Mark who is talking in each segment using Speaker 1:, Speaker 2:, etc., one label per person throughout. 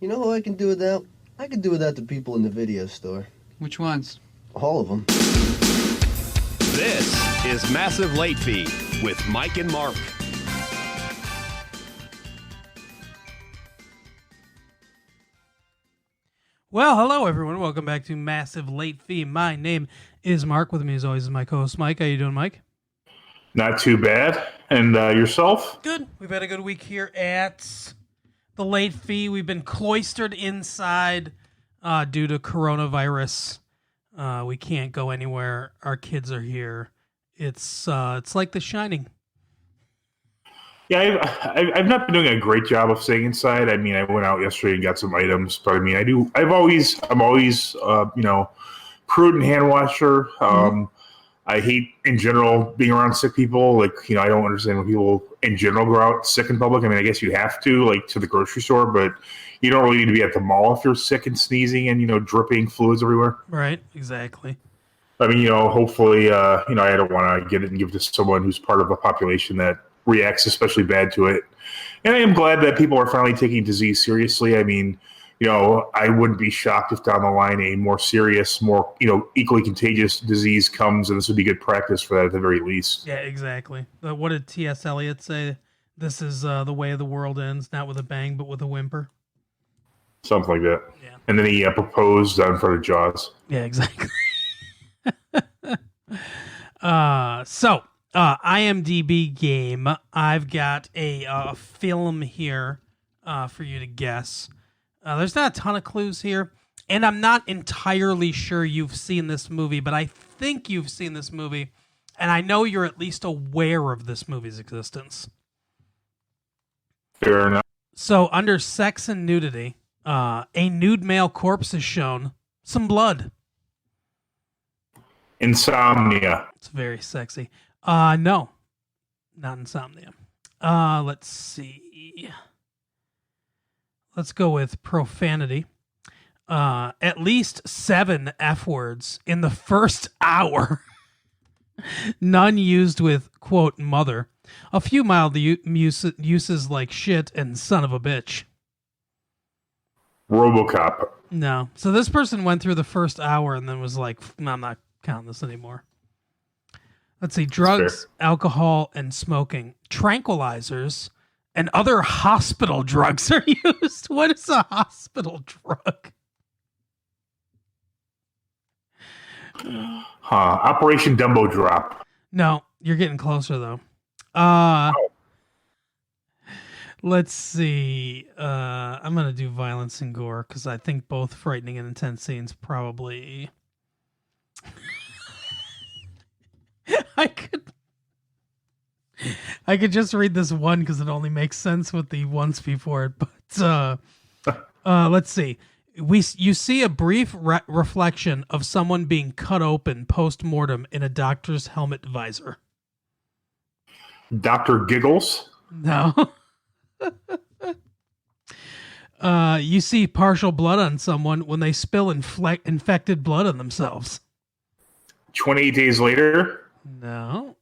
Speaker 1: You know who I can do without? I can do without the people in the video store.
Speaker 2: Which ones?
Speaker 1: All of them.
Speaker 3: This is Massive Late Fee with Mike and Mark.
Speaker 4: Well, hello everyone. Welcome back to Massive Late Fee. My name is Mark. With me as always is my co-host Mike. How you doing, Mike?
Speaker 5: Not too bad. And yourself?
Speaker 4: Good. We've had a good week here at the Late Fee. We've been cloistered inside due to coronavirus. We can't go anywhere. Our kids are here. It's like The Shining.
Speaker 5: Yeah, I've not been doing a great job of staying inside. I mean, I went out yesterday and got some items, but I mean, I'm always prudent hand washer. I hate in general being around sick people. Like, I don't understand when people in general go out sick in public. I mean, I guess you have to, like, to the grocery store, but you don't really need to be at the mall if you're sick and sneezing and, dripping fluids everywhere.
Speaker 4: Right, exactly.
Speaker 5: I mean, hopefully, I don't want to get it and give it to someone who's part of a population that reacts especially bad to it. And I am glad that people are finally taking disease seriously. I mean, I wouldn't be shocked if down the line a more serious, more, equally contagious disease comes, and this would be good practice for that at the very least.
Speaker 4: Yeah, exactly. What did T.S. Eliot say? This is the way the world ends, not with a bang, but with a whimper.
Speaker 5: Something like that.
Speaker 4: Yeah.
Speaker 5: And then he proposed in front of Jaws.
Speaker 4: Yeah, exactly. IMDb game. I've got a film here for you to guess. There's not a ton of clues here, and I'm not entirely sure you've seen this movie, but I think you've seen this movie, and I know you're at least aware of this movie's existence.
Speaker 5: Fair enough.
Speaker 4: So, under sex and nudity, a nude male corpse is shown. Some blood.
Speaker 5: Insomnia.
Speaker 4: It's very sexy. No, not Insomnia. Let's see. Let's go with profanity. At least 7 F words in the first hour. None used with, quote, mother. A few mild uses like shit and son of a bitch.
Speaker 5: RoboCop.
Speaker 4: No. So this person went through the first hour and then was like, I'm not counting this anymore. Let's see. Drugs, alcohol, and smoking. Tranquilizers and other hospital drugs are used. What is a hospital drug?
Speaker 5: Operation Dumbo Drop.
Speaker 4: No, you're getting closer though. Let's see. I'm gonna do violence and gore because I think both frightening and intense scenes probably. I could just read this one because it only makes sense with the once before it. But let's see. You see a brief reflection of someone being cut open post-mortem in a doctor's helmet visor.
Speaker 5: Dr. Giggles.
Speaker 4: No. You see partial blood on someone when they spill infected blood on themselves.
Speaker 5: 28 Days Later.
Speaker 4: No.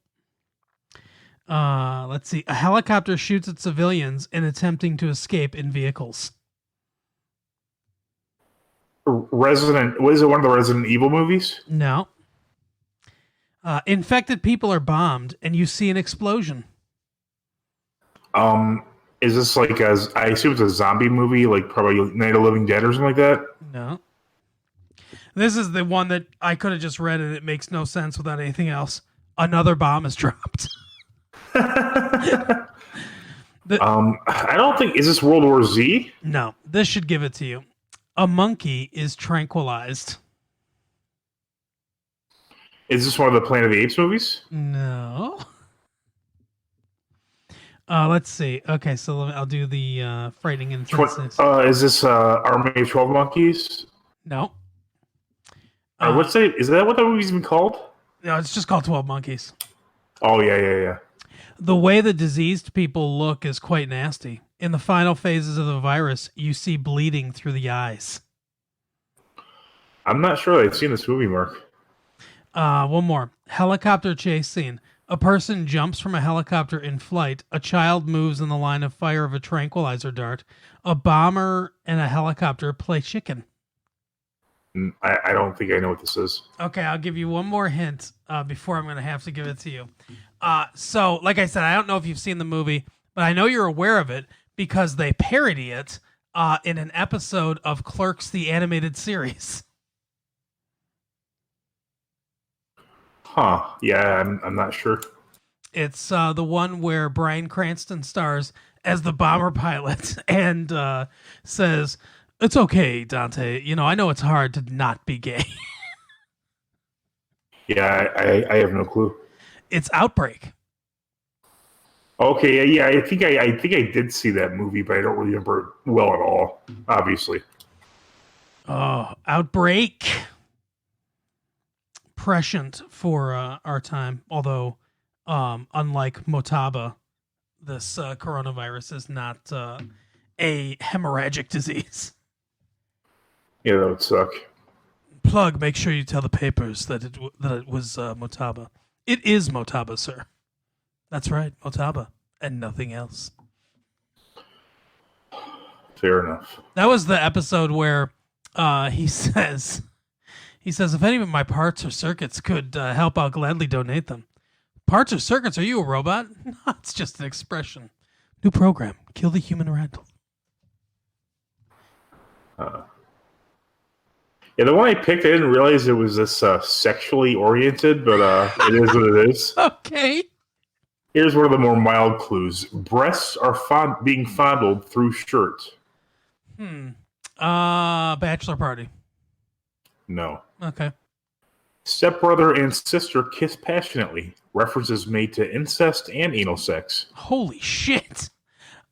Speaker 4: Let's see. A helicopter shoots at civilians in attempting to escape in vehicles.
Speaker 5: Resident. What is it? One of the Resident Evil movies?
Speaker 4: No. Infected people are bombed, and you see an explosion.
Speaker 5: Is this like I assume it's a zombie movie, like probably Night of the Living Dead or something like that?
Speaker 4: No. This is the one that I could have just read, and it makes no sense without anything else. Another bomb is dropped.
Speaker 5: I don't think, is this World War Z?
Speaker 4: No, this should give it to you. A monkey is tranquilized.
Speaker 5: Is this one of the Planet of the Apes movies?
Speaker 4: No. Let's see. Okay, so I'll do the frightening and intense.
Speaker 5: Is this Army of 12 Monkeys?
Speaker 4: No.
Speaker 5: What's that? Is that what the movie's been called?
Speaker 4: No, it's just called 12 Monkeys.
Speaker 5: Oh, yeah.
Speaker 4: The way the diseased people look is quite nasty. In the final phases of the virus, you see bleeding through the eyes.
Speaker 5: I'm not sure I've seen this movie, Mark.
Speaker 4: One more. Helicopter chase scene. A person jumps from a helicopter in flight. A child moves in the line of fire of a tranquilizer dart. A bomber and a helicopter play chicken.
Speaker 5: I don't think I know what this is.
Speaker 4: Okay, I'll give you one more hint before I'm going to have to give it to you. So, like I said, I don't know if you've seen the movie, but I know you're aware of it because they parody it in an episode of Clerks, the animated series.
Speaker 5: Huh. Yeah, I'm not sure.
Speaker 4: It's the one where Bryan Cranston stars as the bomber pilot and says, "It's okay, Dante. You know, I know it's hard to not be gay."
Speaker 5: Yeah, I have no clue.
Speaker 4: It's Outbreak.
Speaker 5: Okay, yeah, I think I did see that movie, but I don't remember it well at all. Obviously.
Speaker 4: Oh, Outbreak. Prescient for our time, although unlike Motaba, this coronavirus is not a hemorrhagic disease.
Speaker 5: Yeah, that would suck.
Speaker 4: Plug, make sure you tell the papers that it was Motaba. It is Motaba, sir. That's right, Motaba, and nothing else.
Speaker 5: Fair enough.
Speaker 4: That was the episode where he says, if any of my parts or circuits could help, I'll gladly donate them. Parts or circuits? Are you a robot? No, it's just an expression. New program, kill the human rental.
Speaker 5: Yeah, the one I picked, I didn't realize it was this sexually oriented, but it is what it is.
Speaker 4: Okay.
Speaker 5: Here's one of the more mild clues. Breasts are being fondled through shirt.
Speaker 4: Bachelor party.
Speaker 5: No.
Speaker 4: Okay.
Speaker 5: Stepbrother and sister kiss passionately. References made to incest and anal sex.
Speaker 4: Holy shit.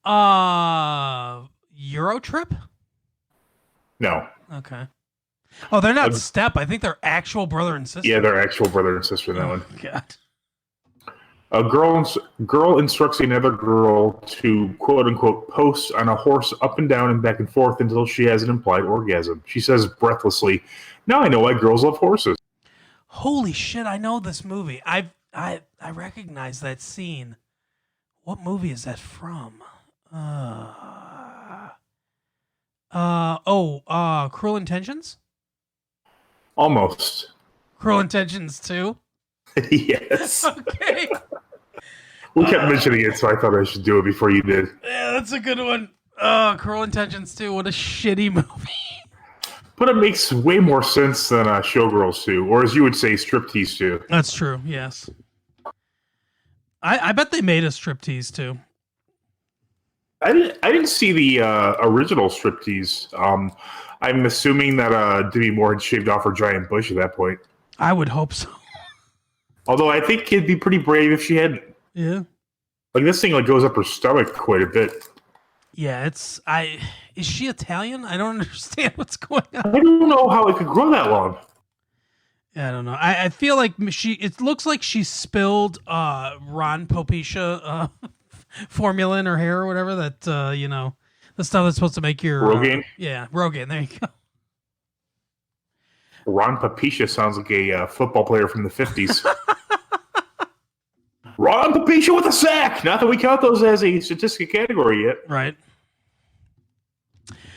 Speaker 4: Euro trip?
Speaker 5: No.
Speaker 4: Okay. Oh, they're not step. I think they're actual brother and sister.
Speaker 5: Yeah, they're actual brother and sister in that one.
Speaker 4: God.
Speaker 5: A girl instructs another girl to, quote unquote, post on a horse up and down and back and forth until she has an implied orgasm. She says breathlessly, "Now I know why girls love horses."
Speaker 4: Holy shit, I know this movie. I recognize that scene. What movie is that from? Cruel Intentions?
Speaker 5: Almost.
Speaker 4: Cruel Intentions 2?
Speaker 5: Yes.
Speaker 4: Okay.
Speaker 5: We kept mentioning it, so I thought I should do it before you did.
Speaker 4: Yeah, that's a good one. Cruel Intentions 2, what a shitty movie.
Speaker 5: But it makes way more sense than Showgirls 2, or as you would say, Striptease 2.
Speaker 4: That's true, yes. I bet they made a Striptease 2.
Speaker 5: I didn't see the original Striptease. I'm assuming that Demi Moore had shaved off her giant bush at that point.
Speaker 4: I would hope so.
Speaker 5: Although I think it'd be pretty brave if she had.
Speaker 4: Yeah.
Speaker 5: Like this thing goes up her stomach quite a bit.
Speaker 4: Yeah, is she Italian? I don't understand what's going on.
Speaker 5: I don't know how it could grow that long.
Speaker 4: I don't know. I feel like it looks like she spilled Ron Popecia formula in her hair or whatever that the stuff that's supposed to make your
Speaker 5: Rogaine?
Speaker 4: Yeah, Rogaine. There you go.
Speaker 5: Ron Papicia sounds like a football player from the 50s. Ron Papicia with a sack! Not that we count those as a statistic category yet.
Speaker 4: Right.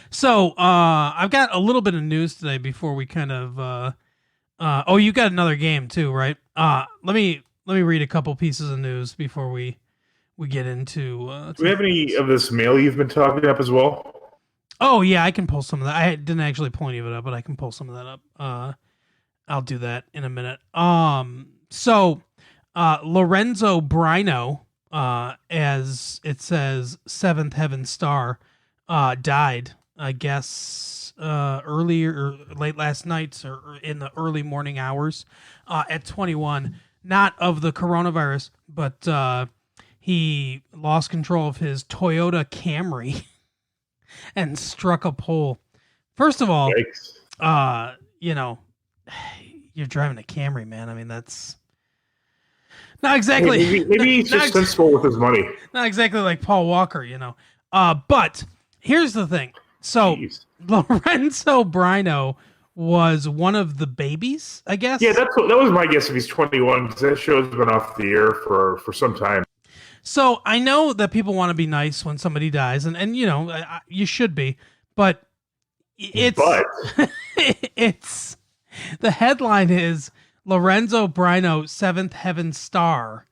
Speaker 4: So, I've got a little bit of news today before we kind of... you got another game too, right? Let me read a couple pieces of news before we get into...
Speaker 5: Do we have any of this mail you've been talking up as well?
Speaker 4: Oh, yeah, I can pull some of that. I didn't actually pull any of it up, but I can pull some of that up. I'll do that in a minute. So Lorenzo Brino, as it says, Seventh Heaven Star, died, I guess, earlier, late last night or in the early morning hours at 21. Not of the coronavirus, but he lost control of his Toyota Camry and struck a pole. First of all, you're driving a Camry, man. I mean, that's not exactly...
Speaker 5: Maybe he's just sensible with his money.
Speaker 4: Not exactly like Paul Walker, But here's the thing. So, Lorenzo Brino was one of the babies, I guess.
Speaker 5: Yeah, that was my guess if he's 21, because that show's been off the air for some time.
Speaker 4: So I know that people want to be nice when somebody dies, and you know, you should be, but it's it's the headline is Lorenzo Brino, Seventh Heaven Star,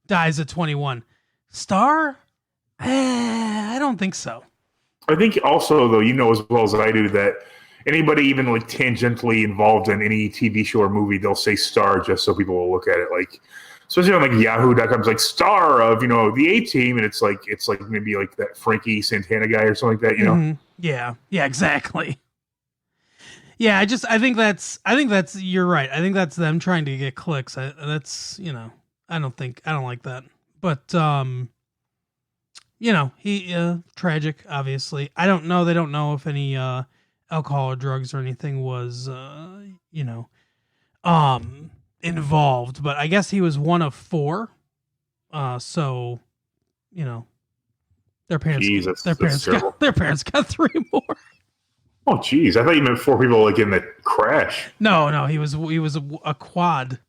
Speaker 4: dies at 21. Star? I don't think so.
Speaker 5: I think also, though, you know as well as I do that anybody even like tangentially involved in any TV show or movie, they'll say star just so people will look at it. Like, especially on like Yahoo.com, it's like star of, you know, the A-Team, and it's like maybe like that Frankie Santana guy or something like that, you know?
Speaker 4: Mm-hmm. Yeah, exactly. Yeah, I think that's you're right. I think that's them trying to get clicks. That's, you know, I don't like that. But you know, he tragic, obviously. I don't know. They don't know if any alcohol or drugs or anything was you know, involved, but I guess he was one of 4. So, you know, their parents got 3 more.
Speaker 5: Oh, geez. I thought you meant 4 people like in the crash.
Speaker 4: No, he was a quadruplet.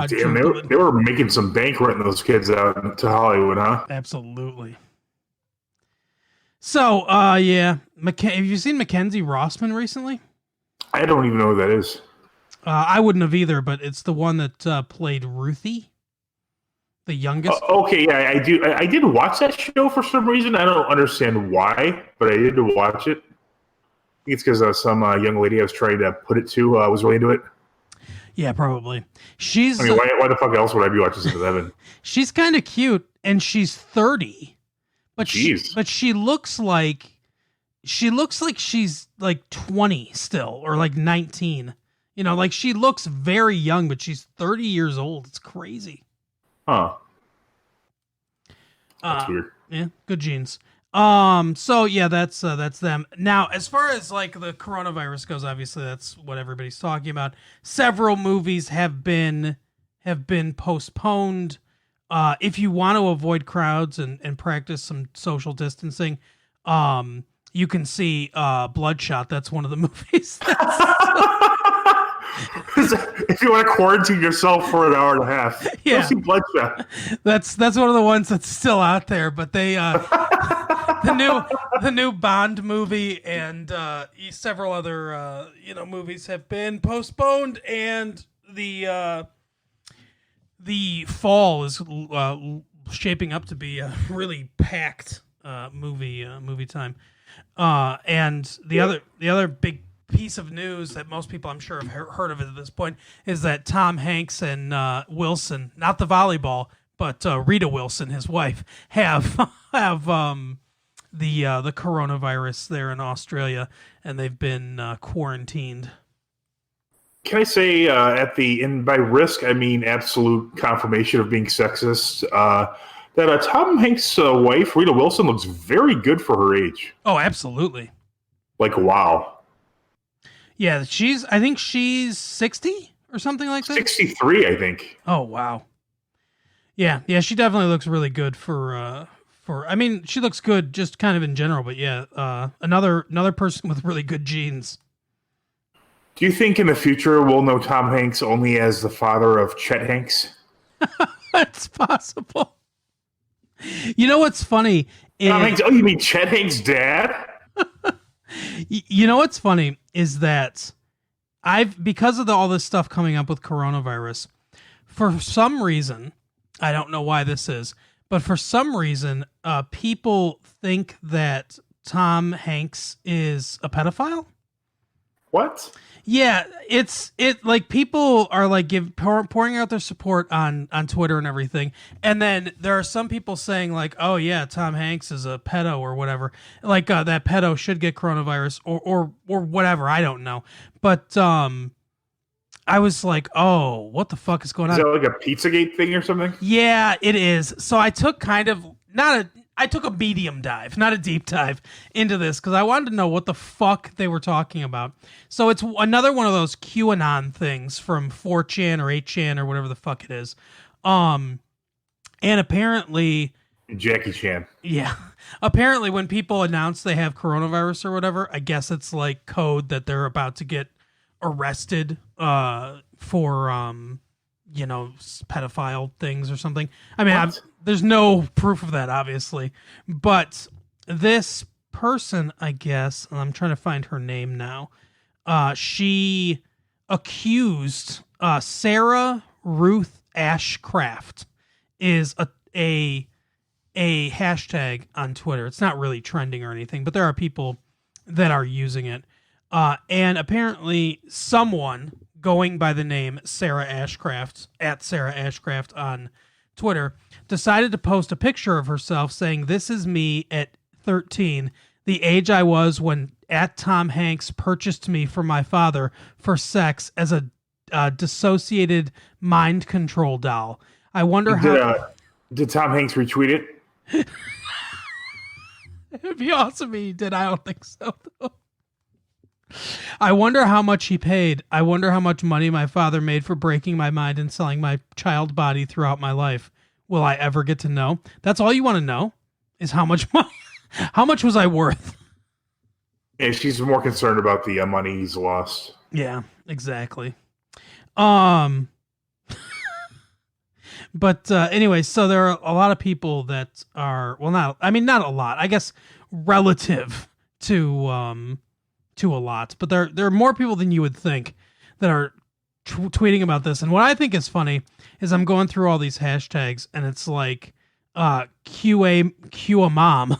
Speaker 5: Damn, they were making some bank renting those kids out to Hollywood, huh?
Speaker 4: Absolutely. So, yeah. Have you seen Mackenzie Rossman recently?
Speaker 5: I don't even know who that is.
Speaker 4: I wouldn't have either, but it's the one that played Ruthie, the youngest.
Speaker 5: Okay, yeah, I do. I did watch that show for some reason. I don't understand why, but I did watch it. I think it's because some young lady I was trying to put it to was really into it.
Speaker 4: Yeah, probably.
Speaker 5: I mean, why the fuck else would I be watching Sixth Heaven?
Speaker 4: She's kind of cute, and she's 30, but
Speaker 5: Jeez.
Speaker 4: she looks like she's like 20 still, or like 19. You know, like she looks very young, but she's 30 years old. It's crazy.
Speaker 5: Huh. That's weird.
Speaker 4: Yeah, good genes. So yeah, that's them. Now, as far as like the coronavirus goes, obviously that's what everybody's talking about. Several movies have been postponed. If you want to avoid crowds and practice some social distancing, you can see Bloodshot. That's one of the movies.
Speaker 5: If you want to quarantine yourself for an hour and a half,
Speaker 4: yeah,
Speaker 5: go see Bloodshot.
Speaker 4: That's one of the ones that's still out there. But they the new Bond movie and several other movies have been postponed, and the fall is shaping up to be a really packed movie time. And the other big piece of news that most people, I'm sure, have heard of it at this point is that Tom Hanks and Wilson, not the volleyball, but Rita Wilson, his wife, have the coronavirus there in Australia, and they've been quarantined.
Speaker 5: Can I say and by risk I mean absolute confirmation of being sexist, that Tom Hanks' wife, Rita Wilson, looks very good for her age.
Speaker 4: Oh, absolutely.
Speaker 5: Like, wow.
Speaker 4: Yeah, I think she's 60 or something like that.
Speaker 5: 63, I think.
Speaker 4: Oh, wow. Yeah, she definitely looks really good for I mean, she looks good just kind of in general, but yeah, another person with really good genes.
Speaker 5: Do you think in the future we'll know Tom Hanks only as the father of Chet Hanks?
Speaker 4: It's possible. You know what's funny?
Speaker 5: Tom Hanks, oh, you mean Chet Hanks' dad?
Speaker 4: You know what's funny is that because of all this stuff coming up with coronavirus, for some reason, I don't know why this is, but for some reason, people think that Tom Hanks is a pedophile.
Speaker 5: What?
Speaker 4: Yeah, like people are like pouring out their support on Twitter and everything, and then there are some people saying like, oh yeah, Tom Hanks is a pedo or whatever, like that pedo should get coronavirus or whatever, I don't know, but I was like, oh, what the fuck is going on?
Speaker 5: Is that like a Pizzagate thing or something?
Speaker 4: Yeah, it is. So I took I took a medium dive, not a deep dive, into this because I wanted to know what the fuck they were talking about. So it's another one of those QAnon things from 4chan or 8chan or whatever the fuck it is. And apparently...
Speaker 5: Jackie Chan.
Speaker 4: Yeah. Apparently, when people announce they have coronavirus or whatever, I guess it's like code that they're about to get arrested for, pedophile things or something. I mean, there's no proof of that, obviously. But this person, I guess, and I'm trying to find her name now, she accused Sarah Ruth Ashcraft is a hashtag on Twitter. It's not really trending or anything, but there are people that are using it. And apparently someone going by the name Sarah Ashcraft, at Sarah Ashcraft on Twitter, decided to post a picture of herself saying, "This is me at 13, the age I was when at Tom Hanks purchased me from my father for sex as a dissociated mind control doll. I wonder how..."
Speaker 5: Did Tom Hanks retweet it?
Speaker 4: It'd be awesome if he did. I don't think so, though. "I wonder how much he paid. I wonder how much money my father made for breaking my mind and selling my child body throughout my life. Will I ever get to know?" That's all you want to know, is how much money, how much was I worth?
Speaker 5: Yeah, she's more concerned about the money he's lost.
Speaker 4: Yeah, exactly. But anyway, so there are a lot of people that are, well, not a lot, I guess, relative to a lot, but there are more people than you would think that are tweeting about this. And what I think is funny is I'm going through all these hashtags, and it's like QA mom.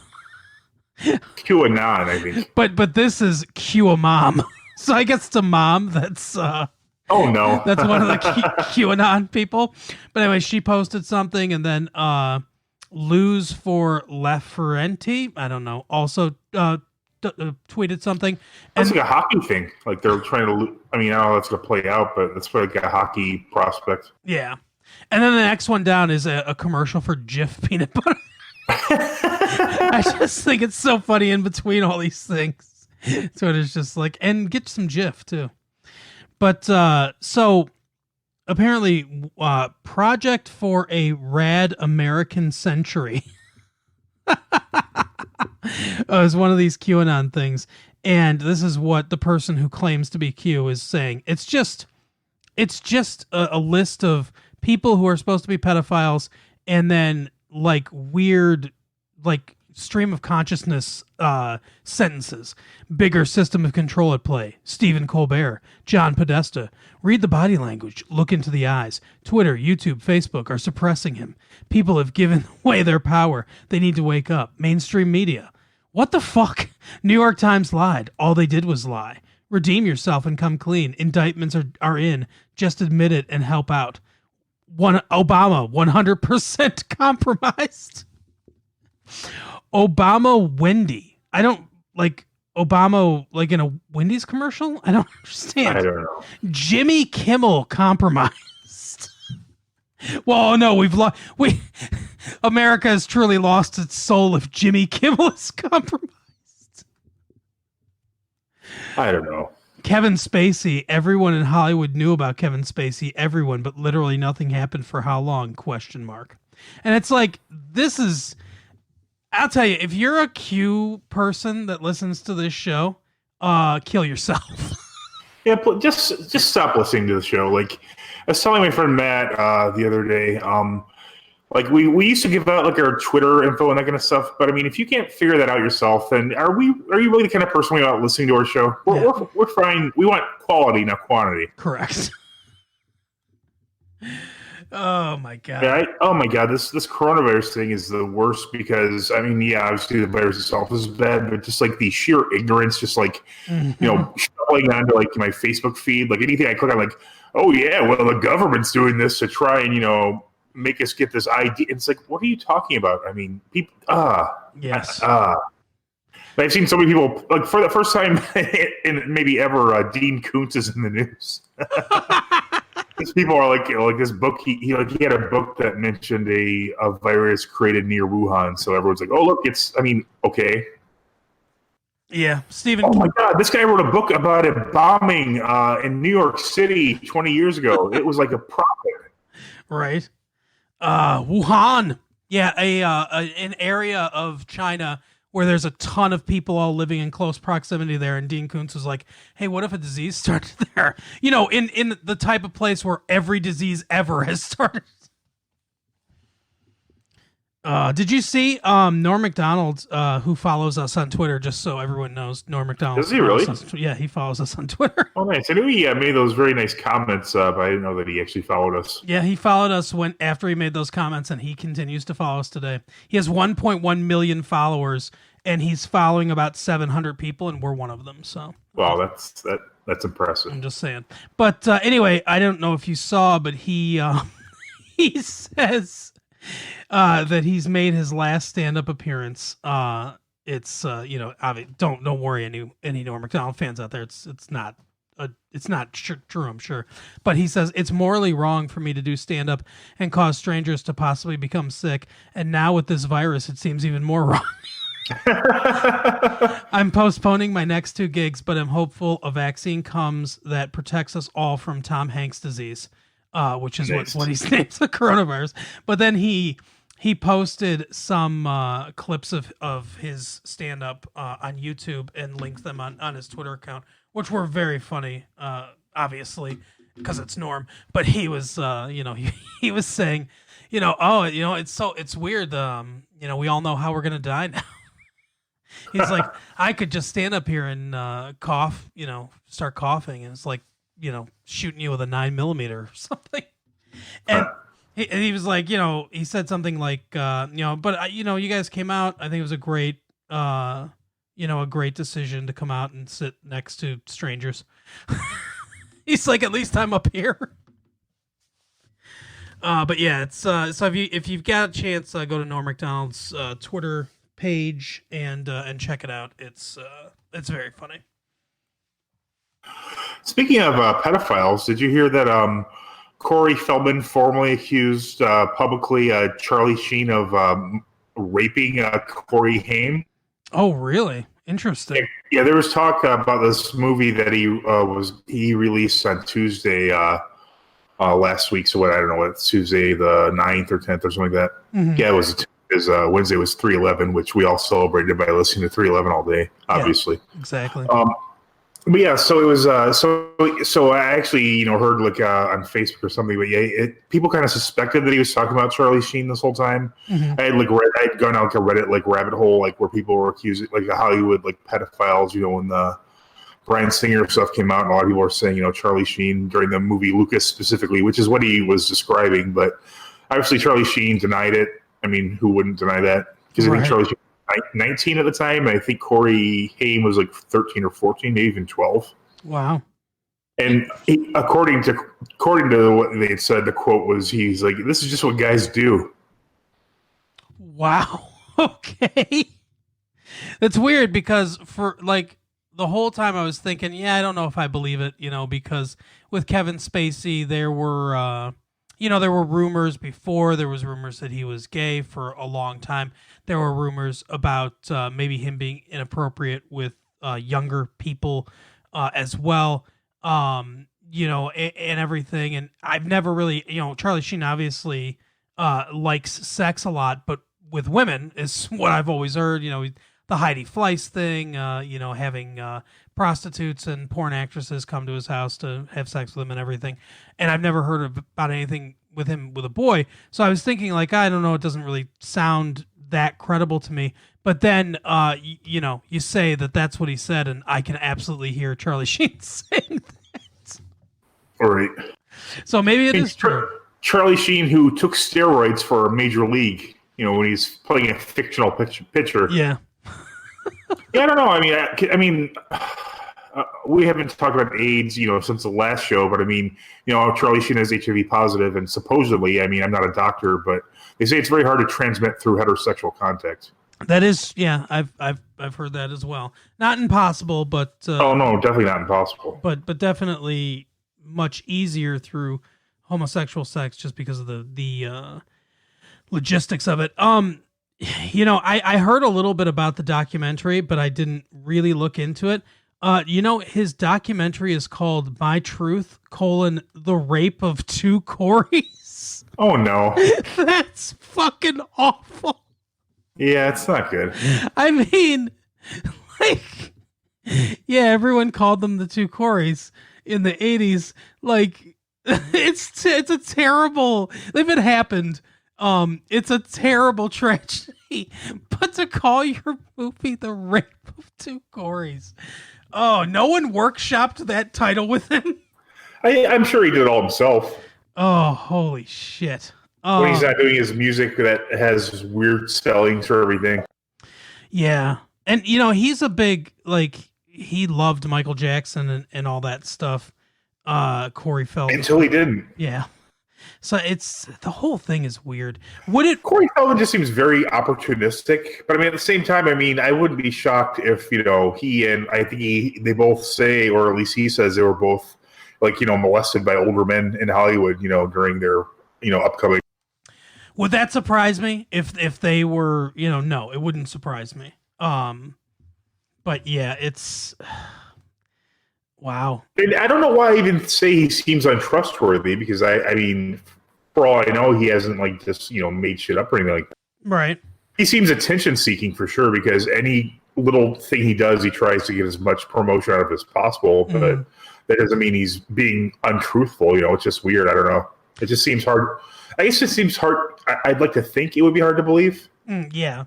Speaker 5: QAnon, I think.
Speaker 4: But this is Q mom. So I guess it's a mom that's
Speaker 5: oh no.
Speaker 4: That's one of the QAnon people. But anyway, she posted something, and then Lose for Laferenti, I don't know, also tweeted something.
Speaker 5: That's like a hockey thing. Like they're trying to, I mean, I don't know how that's going to play out, but it's like a hockey prospect.
Speaker 4: Yeah. And then the next one down is a commercial for Jif peanut butter. I just think it's so funny in between all these things. So it's just like, and get some Jif too. But so apparently, Project for a Rad American Century is one of these QAnon things, and this is what the person who claims to be Q is saying. It's just a list of people who are supposed to be pedophiles, and then like weird, like stream of consciousness sentences. Bigger system of control at play. Stephen Colbert, John Podesta. Read the body language. Look into the eyes. Twitter, YouTube, Facebook are suppressing him. People have given away their power. They need to wake up. Mainstream media. What the fuck? New York Times lied. All they did was lie. Redeem yourself and come clean. Indictments are in. Just admit it and help out. Obama, 100% compromised. Obama Wendy. I don't like Obama like in a Wendy's commercial. I don't understand.
Speaker 5: I don't know.
Speaker 4: Jimmy Kimmel compromised. Well, no, America has truly lost its soul if Jimmy Kimmel is compromised.
Speaker 5: I don't know.
Speaker 4: Kevin Spacey. Everyone in Hollywood knew about Kevin Spacey. Everyone, but literally nothing happened for how long? ? And it's like, this is, I'll tell you, if you're a Q person that listens to this show, kill yourself.
Speaker 5: Yeah, just stop listening to the show. Like, I was telling my friend Matt the other day, like we used to give out like our Twitter info and that kind of stuff. But I mean, if you can't figure that out yourself, then are you really the kind of person we want listening to our show? We're fine. We want quality, not quantity.
Speaker 4: Correct. Oh my god.
Speaker 5: Yeah, oh my god, this coronavirus thing is the worst because I mean, yeah, obviously the virus itself is bad, but just like the sheer ignorance, just like shuffling onto like my Facebook feed, like anything I click on, like, oh yeah, well the government's doing this to try and make us get this ID. It's like, what are you talking about? I mean, people.
Speaker 4: Yes.
Speaker 5: I've seen so many people, like for the first time in maybe ever, Dean Koontz is in the news. These people are like this book. He had a book that mentioned a virus created near Wuhan. So everyone's like, oh look, okay.
Speaker 4: Yeah, Stephen.
Speaker 5: Oh my God, this guy wrote a book about a bombing in New York City 20 years ago. It was like a prophet.
Speaker 4: Right. Wuhan. Yeah, an area of China where there's a ton of people all living in close proximity there, and Dean Koontz was like, "Hey, what if a disease started there? You know, in the type of place where every disease ever has started." Did you see Norm Macdonald, who follows us on Twitter? Just so everyone knows, Norm Macdonald.
Speaker 5: Does he really?
Speaker 4: Yeah, he follows us on Twitter.
Speaker 5: Oh, nice. I knew he made those very nice comments, but I didn't know that he actually followed us.
Speaker 4: Yeah, he followed us after he made those comments, and he continues to follow us today. He has 1.1 million followers, and he's following about 700 people, and we're one of them. So,
Speaker 5: wow, that's impressive.
Speaker 4: I'm just saying. But anyway, I don't know if you saw, but he he says that he's made his last stand-up appearance. It's don't worry, any Norm Macdonald fans out there. It's not true, I'm sure. But he says it's morally wrong for me to do stand-up and cause strangers to possibly become sick. And now with this virus, it seems even more wrong. I'm postponing my next 2 gigs, but I'm hopeful a vaccine comes that protects us all from Tom Hanks disease, which is what he names the coronavirus. But then he posted some clips of his stand-up on YouTube and linked them on his Twitter account, which were very funny, obviously, because it's Norm. But he was, he was saying, it's weird. We all know how we're going to die now. He's like, I could just stand up here and cough, start coughing, and it's like, shooting you with a 9mm or something. And he was like, he said something like, but you guys came out. I think it was a great, a great decision to come out and sit next to strangers. He's like, at least I'm up here. But yeah, it's so if you've got a chance, go to Norm Macdonald's Twitter page and check it out. It's very funny.
Speaker 5: Speaking of pedophiles, did you hear that Corey Feldman formally accused publicly Charlie Sheen of raping Corey Haim?
Speaker 4: Oh, really? Interesting.
Speaker 5: Yeah, there was talk about this movie that he released on Tuesday last week. So I don't know, it's Tuesday the 9th or 10th or something like that. Mm-hmm. Yeah, it was. Wednesday was 3/11, which we all celebrated by listening to 3/11 all day, obviously.
Speaker 4: Yeah, exactly.
Speaker 5: But yeah, so it was. So I actually, heard on Facebook or something. But yeah, people kind of suspected that he was talking about Charlie Sheen this whole time. Mm-hmm. I had gone out a Reddit rabbit hole where people were accusing Hollywood pedophiles. When the Bryan Singer stuff came out, and a lot of people were saying Charlie Sheen during the movie Lucas specifically, which is what he was describing. But obviously Charlie Sheen denied it. I mean, who wouldn't deny that? Because I think Charlie Sheen was 19 at the time, and I think Corey Haim was 13 or 14, maybe even 12.
Speaker 4: Wow.
Speaker 5: And according to what they had said, the quote was, he's like, "This is just what guys do."
Speaker 4: Wow. Okay. That's weird because for the whole time I was thinking, I don't know if I believe it, because with Kevin Spacey, there were there were rumors before. There was rumors that he was gay for a long time. There were rumors about maybe him being inappropriate with younger people as well, and everything. And I've never really, Charlie Sheen obviously likes sex a lot, but with women is what I've always heard. The Heidi Fleiss thing, having prostitutes and porn actresses come to his house to have sex with him and everything. And I've never heard about anything with him with a boy. So I was thinking I don't know, it doesn't really sound that credible to me. But then, you say that that's what he said, and I can absolutely hear Charlie Sheen saying that.
Speaker 5: All right.
Speaker 4: So maybe it is true.
Speaker 5: Charlie Sheen, who took steroids for a major league, when he's playing a fictional pitcher.
Speaker 4: Yeah.
Speaker 5: Yeah, I don't know. I mean, we haven't talked about AIDS, since the last show. But I mean, Charlie Sheen is HIV positive, and supposedly, I'm not a doctor, but they say it's very hard to transmit through heterosexual contact.
Speaker 4: That is, yeah, I've heard that as well. Not impossible, but
Speaker 5: oh no, definitely not impossible.
Speaker 4: But definitely much easier through homosexual sex, just because of the logistics of it. I heard a little bit about the documentary, but I didn't really look into it. His documentary is called My Truth: The Rape of Two Coreys.
Speaker 5: Oh no.
Speaker 4: That's fucking awful.
Speaker 5: Yeah, it's not good.
Speaker 4: I mean, like, yeah, everyone called them the two Coreys in the 80s. Like, it's a terrible, if it happened, it's a terrible tragedy. But to call your movie The Rape of Two Coreys, oh, no one workshopped that title with him?
Speaker 5: I'm sure he did it all himself.
Speaker 4: Oh, holy shit.
Speaker 5: When he's not doing his music that has weird spellings for everything.
Speaker 4: Yeah. And, he's a big, like, he loved Michael Jackson and all that stuff. Corey Feldman.
Speaker 5: Until he didn't.
Speaker 4: Yeah. So the whole thing is weird.
Speaker 5: Corey Feldman just seems very opportunistic. But I mean, at the same time, I wouldn't be shocked if, he and I think they both say, or at least he says they were both like, molested by older men in Hollywood, during their, upcoming.
Speaker 4: Would that surprise me if they were, no, it wouldn't surprise me. But yeah, it's wow.
Speaker 5: And I don't know why I even say he seems untrustworthy, because I mean, for all I know, he hasn't like just, made shit up or anything like that.
Speaker 4: Right.
Speaker 5: He seems attention seeking for sure, because any little thing he does, he tries to get as much promotion out of as possible, but that doesn't mean he's being untruthful. It's just weird. I don't know. It just seems hard. I guess it seems hard. I'd like to think it would be hard to believe.
Speaker 4: Yeah.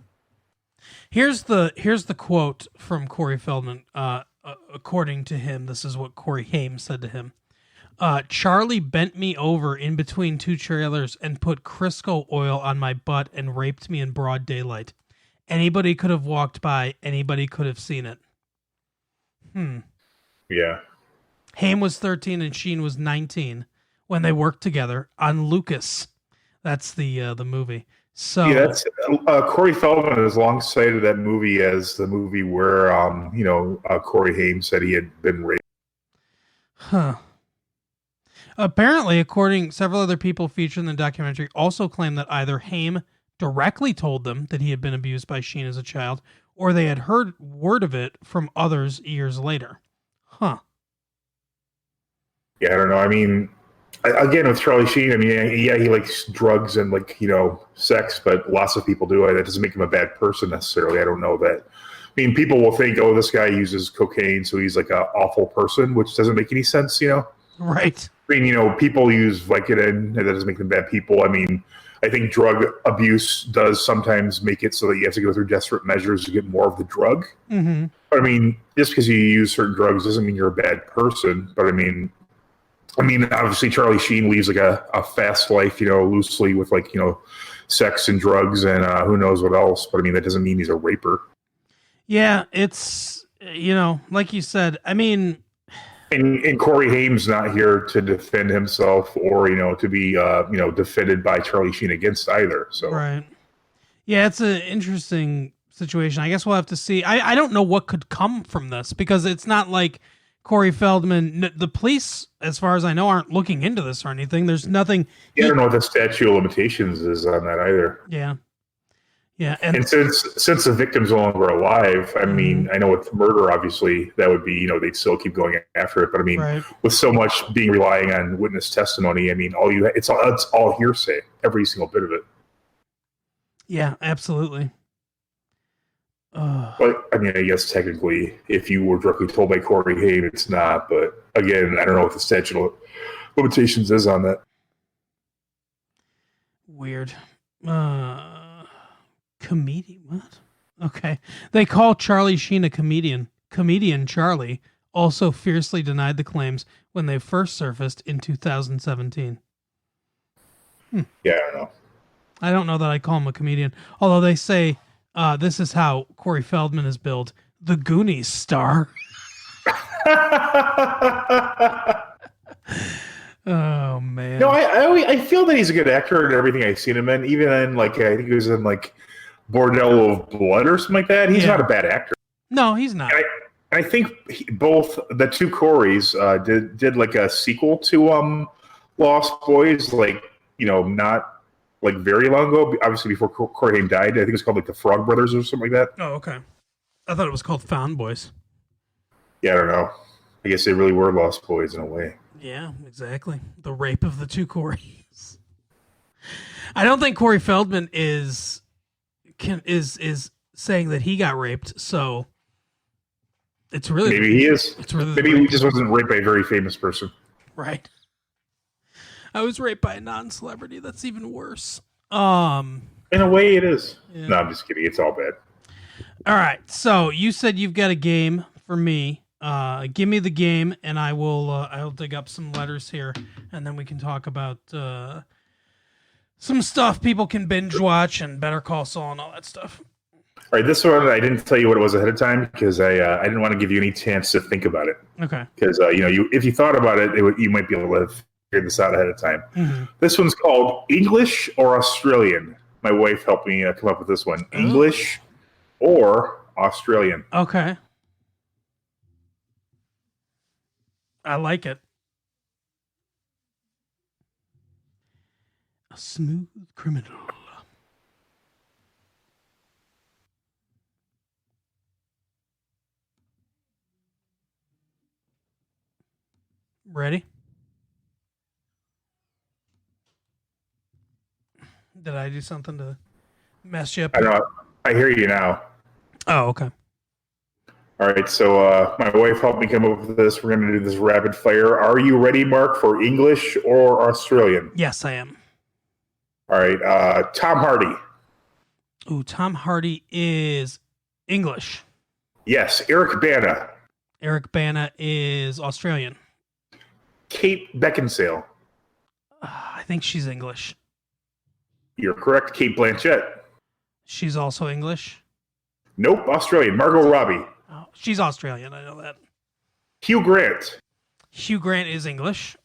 Speaker 4: Here's the quote from Corey Feldman. According to him, this is what Corey Haim said to him. Charlie bent me over in between two trailers and put Crisco oil on my butt and raped me in broad daylight. Anybody could have walked by. Anybody could have seen it.
Speaker 5: Yeah.
Speaker 4: Haim was 13 and Sheen was 19 when they worked together on Lucas. That's the movie. So
Speaker 5: yeah, that's Corey Feldman has long cited that movie as the movie where Corey Haim said he had been raped.
Speaker 4: Huh. Apparently, several other people featured in the documentary also claim that either Haim directly told them that he had been abused by Sheen as a child, or they had heard word of it from others years later. Huh.
Speaker 5: Yeah, I don't know. I mean, again, with Charlie Sheen, I mean, yeah, he likes drugs and sex, but lots of people do. That doesn't make him a bad person necessarily. I don't know that. I mean, people will think, oh, this guy uses cocaine, so he's like an awful person, which doesn't make any sense,
Speaker 4: Right.
Speaker 5: I mean, people use Vicodin, and that doesn't make them bad people. I mean, I think drug abuse does sometimes make it so that you have to go through desperate measures to get more of the drug.
Speaker 4: Mm-hmm.
Speaker 5: But I mean, just because you use certain drugs doesn't mean you're a bad person. But I mean, obviously Charlie Sheen leads like a fast life, loosely with sex and drugs and who knows what else. But I mean, that doesn't mean he's a raper. Yeah,
Speaker 4: it's, like you said, I mean.
Speaker 5: And Corey Haim's not here to defend himself or, to be, defended by Charlie Sheen against either. So
Speaker 4: right. Yeah, it's an interesting situation. I guess we'll have to see. I don't know what could come from this, because it's not like Corey Feldman, the police, as far as I know, aren't looking into this or anything. There's nothing.
Speaker 5: Yeah, I don't know what the statute of limitations is on that either.
Speaker 4: Yeah. Yeah.
Speaker 5: And since the victim's no longer alive, I mean, I know with murder, obviously, that would be, they'd still keep going after it. But I mean, right. With so much being relying on witness testimony, I mean, it's all hearsay, every single bit of it.
Speaker 4: Yeah, absolutely.
Speaker 5: But I mean, I guess technically, if you were directly told by Corey Haim, it's not. But again, I don't know what the statute of limitations is on that.
Speaker 4: Weird. Comedian? What? Okay. They call Charlie Sheen a comedian. Comedian Charlie also fiercely denied the claims when they first surfaced in 2017.
Speaker 5: Yeah, I don't know.
Speaker 4: I don't know that I call him a comedian. Although they say this is how Corey Feldman is billed. The Goonies star. Oh, man.
Speaker 5: No, I feel that he's a good actor in everything I've seen him in. Even in, I think he was in, Bordello of Blood or something like that. He's not a bad actor.
Speaker 4: No, he's not.
Speaker 5: And I think both the two Coreys did a sequel to Lost Boys, not very long ago. Obviously, before Corey Haim died. I think it was called the Frog Brothers or something like that.
Speaker 4: Oh, okay. I thought it was called Found Boys.
Speaker 5: Yeah, I don't know. I guess they really were Lost Boys in a way.
Speaker 4: Yeah, exactly. The rape of the two Coreys. I don't think Corey Feldman is saying that he got raped. So it's really
Speaker 5: maybe he is.
Speaker 4: It's really
Speaker 5: maybe he just wasn't raped by a very famous person.
Speaker 4: Right. I was raped by a non-celebrity. That's even worse.
Speaker 5: In a way, it is.
Speaker 4: Yeah.
Speaker 5: No, I'm just kidding. It's all bad.
Speaker 4: All right. So you said you've got a game for me. Give me the game, and I'll dig up some letters here, and then we can talk about some stuff people can binge watch and Better Call Saul and all that stuff.
Speaker 5: All right, this one I didn't tell you what it was ahead of time because I didn't want to give you any chance to think about it.
Speaker 4: Okay.
Speaker 5: Because if you thought about it, you might be able to figure this out ahead of time.
Speaker 4: Mm-hmm.
Speaker 5: This one's called English or Australian. My wife helped me come up with this one. English or Australian.
Speaker 4: Okay. I like it. A smooth criminal. Ready? Did I do something to mess you up?
Speaker 5: I know. I hear you now.
Speaker 4: Oh, okay.
Speaker 5: All right, so my wife helped me come up with this. We're going to do this rapid fire. Are you ready, Mark, for English or Australian?
Speaker 4: Yes, I am.
Speaker 5: All right, Tom Hardy.
Speaker 4: Ooh, Tom Hardy is English.
Speaker 5: Yes, Eric Bana.
Speaker 4: Eric Bana is Australian.
Speaker 5: Kate Beckinsale.
Speaker 4: I think she's English.
Speaker 5: You're correct. Kate Blanchett.
Speaker 4: She's also English.
Speaker 5: Nope, Australian. Margot Robbie.
Speaker 4: Oh, she's Australian. I know that.
Speaker 5: Hugh Grant.
Speaker 4: Hugh Grant is English.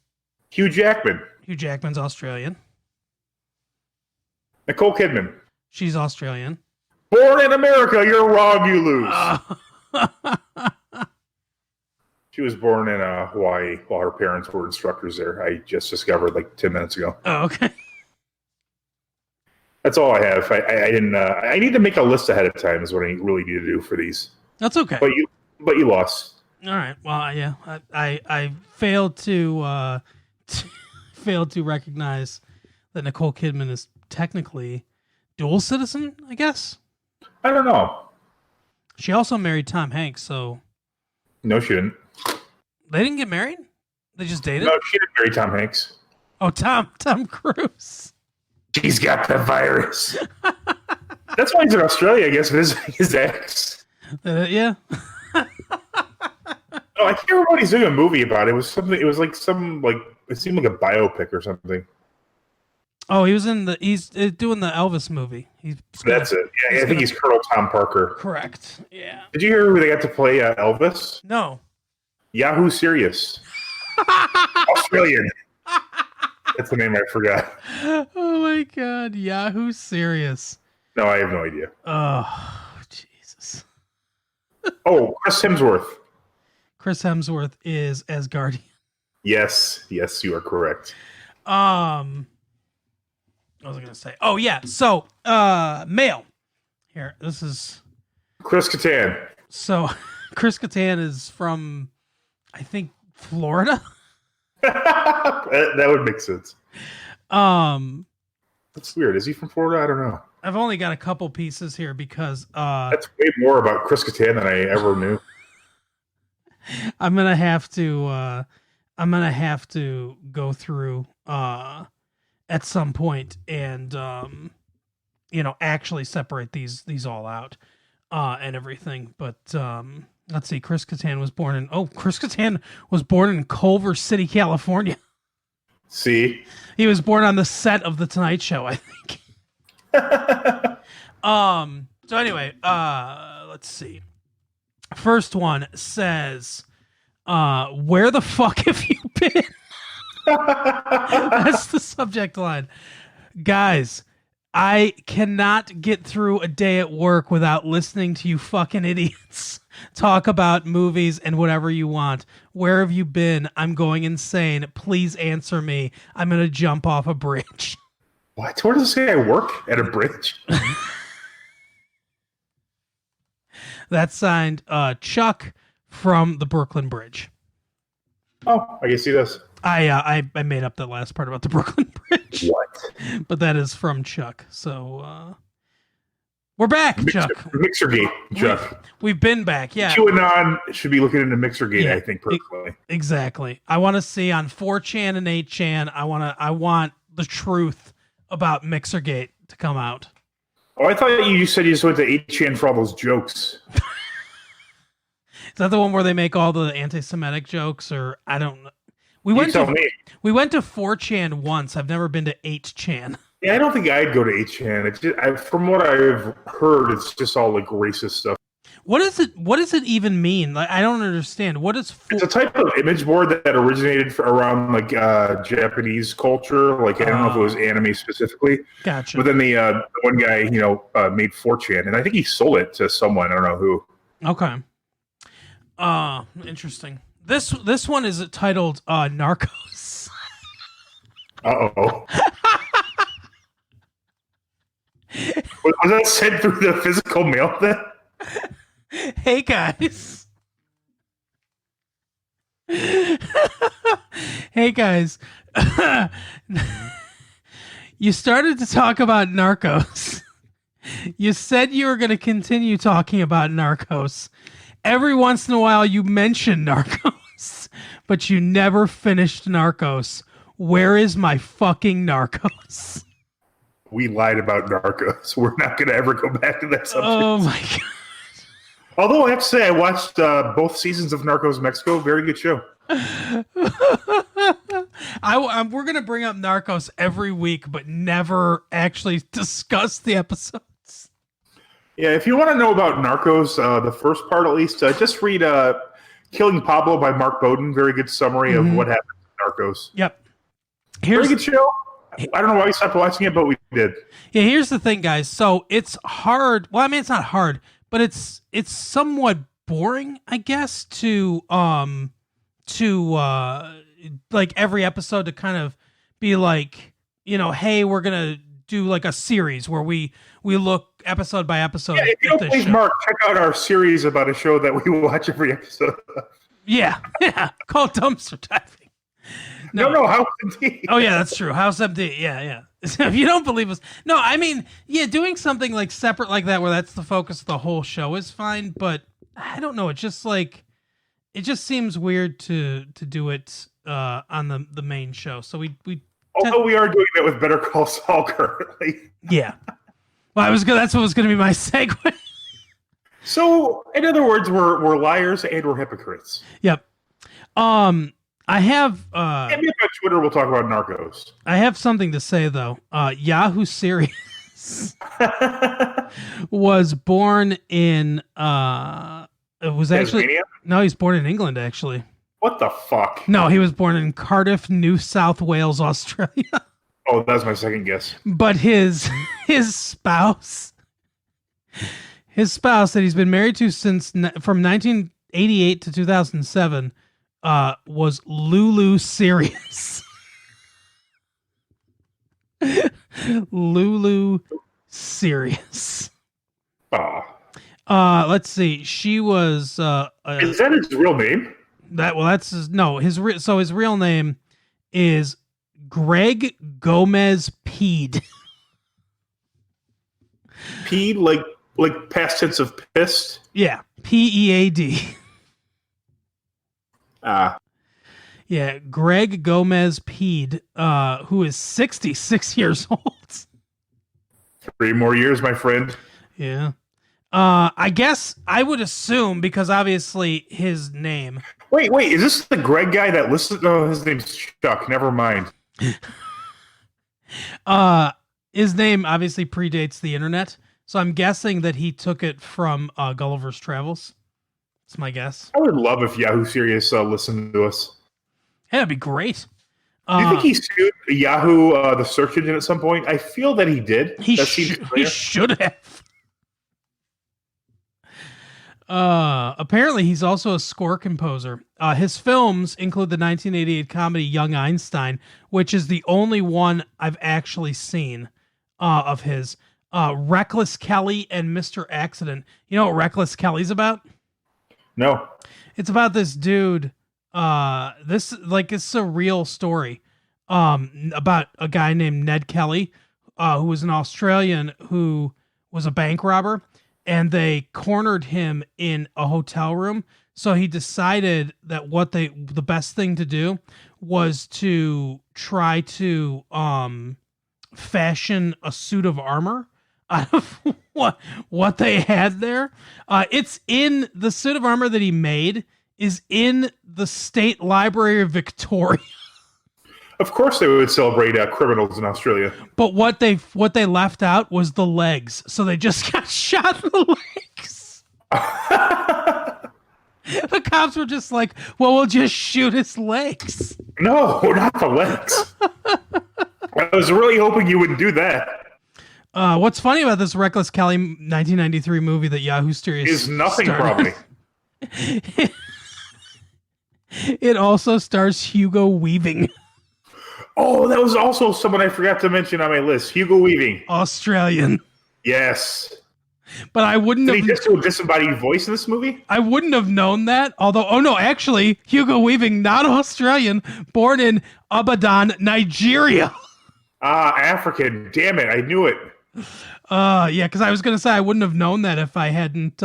Speaker 5: Hugh Jackman.
Speaker 4: Hugh Jackman's Australian.
Speaker 5: Nicole Kidman.
Speaker 4: She's Australian.
Speaker 5: Born in America. You're wrong. You lose. She was born in Hawaii while her parents were instructors there. I just discovered like 10 minutes ago.
Speaker 4: Oh, okay.
Speaker 5: That's all I have. I didn't. I need to make a list ahead of time. Is what I really need to do for these.
Speaker 4: That's okay.
Speaker 5: But you lost.
Speaker 4: All right. Well, yeah. I failed to recognize that Nicole Kidman is technically dual citizen, I guess.
Speaker 5: I don't know.
Speaker 4: She also married Tom Hanks, so
Speaker 5: No, she didn't.
Speaker 4: they didn't get married? They just dated?
Speaker 5: No, she didn't marry Tom Hanks.
Speaker 4: Oh, Tom Cruise.
Speaker 5: She's got the virus. That's why he's in Australia, I guess, visiting his ex.
Speaker 4: Yeah.
Speaker 5: Oh, I can't remember what he's doing a movie about. It was something. It was like it seemed like a biopic or something.
Speaker 4: Oh, he's doing the Elvis movie.
Speaker 5: That's it. Yeah, I think he's Colonel Tom Parker.
Speaker 4: Correct. Yeah.
Speaker 5: Did you hear who they got to play Elvis?
Speaker 4: No.
Speaker 5: Yahoo Serious. Australian. That's the name I forgot.
Speaker 4: Oh my God, Yahoo Serious.
Speaker 5: No, I have no idea.
Speaker 4: Oh, Jesus.
Speaker 5: Oh, Chris Hemsworth.
Speaker 4: Chris Hemsworth is Asgardian.
Speaker 5: Yes, you are correct.
Speaker 4: What was I going to say? Oh, yeah. So, male. Here, this is...
Speaker 5: Chris Kattan.
Speaker 4: So, Chris Kattan is from, I think, Florida?
Speaker 5: That would make sense. That's weird. Is he from Florida? I don't know.
Speaker 4: I've only got a couple pieces here because...
Speaker 5: That's way more about Chris Kattan than I ever knew.
Speaker 4: I'm gonna have to go through at some point and actually separate these all out and everything. But let's see. Chris Kattan was born in Culver City, California.
Speaker 5: See,
Speaker 4: he was born on the set of The Tonight Show, I think. So anyway, let's see. First one says, where the fuck have you been? That's the subject line. Guys, I cannot get through a day at work without listening to you fucking idiots talk about movies and whatever you want. Where have you been? I'm going insane. Please answer me. I'm going to jump off a bridge.
Speaker 5: What? Where does it say I work? At a bridge?
Speaker 4: That's signed Chuck from the Brooklyn Bridge.
Speaker 5: Oh, I guess he does.
Speaker 4: I made up that last part about the Brooklyn Bridge. beverage.
Speaker 5: What?
Speaker 4: But that is from Chuck. So we're back, Chuck.
Speaker 5: Mixergate, Chuck.
Speaker 4: We've been back, yeah.
Speaker 5: QAnon should be looking into Mixergate,
Speaker 4: Yeah,
Speaker 5: I think, personally.
Speaker 4: Exactly. I want to see on 4chan and 8chan, I want the truth about Mixergate to come out.
Speaker 5: Oh, I thought you said you just went to 8chan for all those jokes.
Speaker 4: Is that the one where they make all the anti-Semitic jokes, or I don't know? We went to 4chan once. I've never been to 8chan.
Speaker 5: Yeah, I don't think I'd go to 8chan. It's just, from what I've heard, it's just all like racist stuff.
Speaker 4: What does it even mean? Like, I don't understand. What is
Speaker 5: It's a type of image board that originated around like Japanese culture. Like I don't know if it was anime specifically.
Speaker 4: Gotcha.
Speaker 5: But then the one guy, made 4chan, and I think he sold it to someone. I don't know who.
Speaker 4: Okay. Interesting. This one is titled Narcos.
Speaker 5: Uh-oh. Was that sent through the physical mail then?
Speaker 4: Hey guys. Hey guys. You started to talk about Narcos. You said you were going to continue talking about Narcos. Every once in a while you mention Narcos, but you never finished Narcos. Where is my fucking Narcos?
Speaker 5: We lied about Narcos. We're not going to ever go back to that subject.
Speaker 4: Oh my god.
Speaker 5: Although I have to say, I watched both seasons of Narcos Mexico. Very good show.
Speaker 4: We're going to bring up Narcos every week, but never actually discuss the episodes.
Speaker 5: Yeah, if you want to know about Narcos, the first part at least, just read Killing Pablo by Mark Bowden. Very good summary of what happened in Narcos.
Speaker 4: Yep.
Speaker 5: Very good show. I don't know why we stopped watching it, but we did.
Speaker 4: Yeah, here's the thing, guys. So it's hard. Well, I mean, it's not hard, but it's somewhat boring, I guess, to like every episode to kind of be like, hey, we're gonna do like a series where we look episode by episode.
Speaker 5: Yeah, if you don't believe Mark, check out our series about a show that we watch every episode of.
Speaker 4: Yeah, called Dumpster Diving.
Speaker 5: No, House MD.
Speaker 4: Oh yeah, that's true. House MD. Yeah. If you don't believe us, no, I mean, yeah, doing something like separate like that where that's the focus of the whole show is fine, but I don't know. It's just like it just seems weird to do it on the main show. So we
Speaker 5: although we are doing that with Better Call Saul currently.
Speaker 4: Yeah. Well, that's what was going to be my segue.
Speaker 5: So, in other words, we're liars and we're hypocrites.
Speaker 4: Yep. I have
Speaker 5: Hit me up on Twitter. We'll talk about Narcos.
Speaker 4: I have something to say though. Yahoo Serious was born in it was actually
Speaker 5: Tasmania?
Speaker 4: No, he's born in England actually.
Speaker 5: What the fuck?
Speaker 4: No, he was born in Cardiff, New South Wales, Australia.
Speaker 5: Oh, that was my second guess.
Speaker 4: But his spouse that he's been married to from 1988 to 2007 was Lulu Sirius. Lulu Sirius. Let's see. She was
Speaker 5: is that his real name?
Speaker 4: His real name is Greg Gomez Peed.
Speaker 5: Peed, like past tense of pissed?
Speaker 4: Yeah, Pead. Yeah, Greg Gomez Peed, who is 66 years old.
Speaker 5: 3 more years, my friend.
Speaker 4: Yeah. I guess I would assume because obviously his name.
Speaker 5: Wait, is this the Greg guy that listened? No, his name's Chuck. Never mind.
Speaker 4: His name obviously predates the internet, so I'm guessing that he took it from Gulliver's Travels. That's my guess.
Speaker 5: I would love if Yahoo Serious listened to us.
Speaker 4: Yeah, that'd be great.
Speaker 5: Do you think he sued Yahoo, the search engine, at some point? I feel that he did.
Speaker 4: He should have. Apparently, he's also a score composer. His films include the 1988 comedy Young Einstein, which is the only one I've actually seen of his. Reckless Kelly and Mr. Accident. You know what Reckless Kelly's about?
Speaker 5: No.
Speaker 4: It's about this dude. It's a real story. about a guy named Ned Kelly, who was an Australian who was a bank robber, and they cornered him in a hotel room. So he decided that the best thing to do was to try to fashion a suit of armor out of what they had there. It's in the suit of armor that he made is in the State Library of Victoria.
Speaker 5: Of course, they would celebrate criminals in Australia.
Speaker 4: But what they left out was the legs, so they just got shot in the legs. The cops were just like, "Well, we'll just shoot his legs."
Speaker 5: No, not the legs. I was really hoping you wouldn't do that.
Speaker 4: What's funny about this Reckless Kelly 1993 movie that Yahoo Studios
Speaker 5: is nothing,
Speaker 4: started,
Speaker 5: probably.
Speaker 4: It also stars Hugo Weaving.
Speaker 5: Oh, that was also someone I forgot to mention on my list. Hugo Weaving.
Speaker 4: Australian.
Speaker 5: Yes.
Speaker 4: But I wouldn't
Speaker 5: Did
Speaker 4: have...
Speaker 5: he just do a disembodied voice in this movie?
Speaker 4: I wouldn't have known that. Although, oh no, actually, Hugo Weaving, not Australian, born in Ibadan, Nigeria.
Speaker 5: African. Damn it, I knew it.
Speaker 4: Yeah, because I was going to say I wouldn't have known that if I hadn't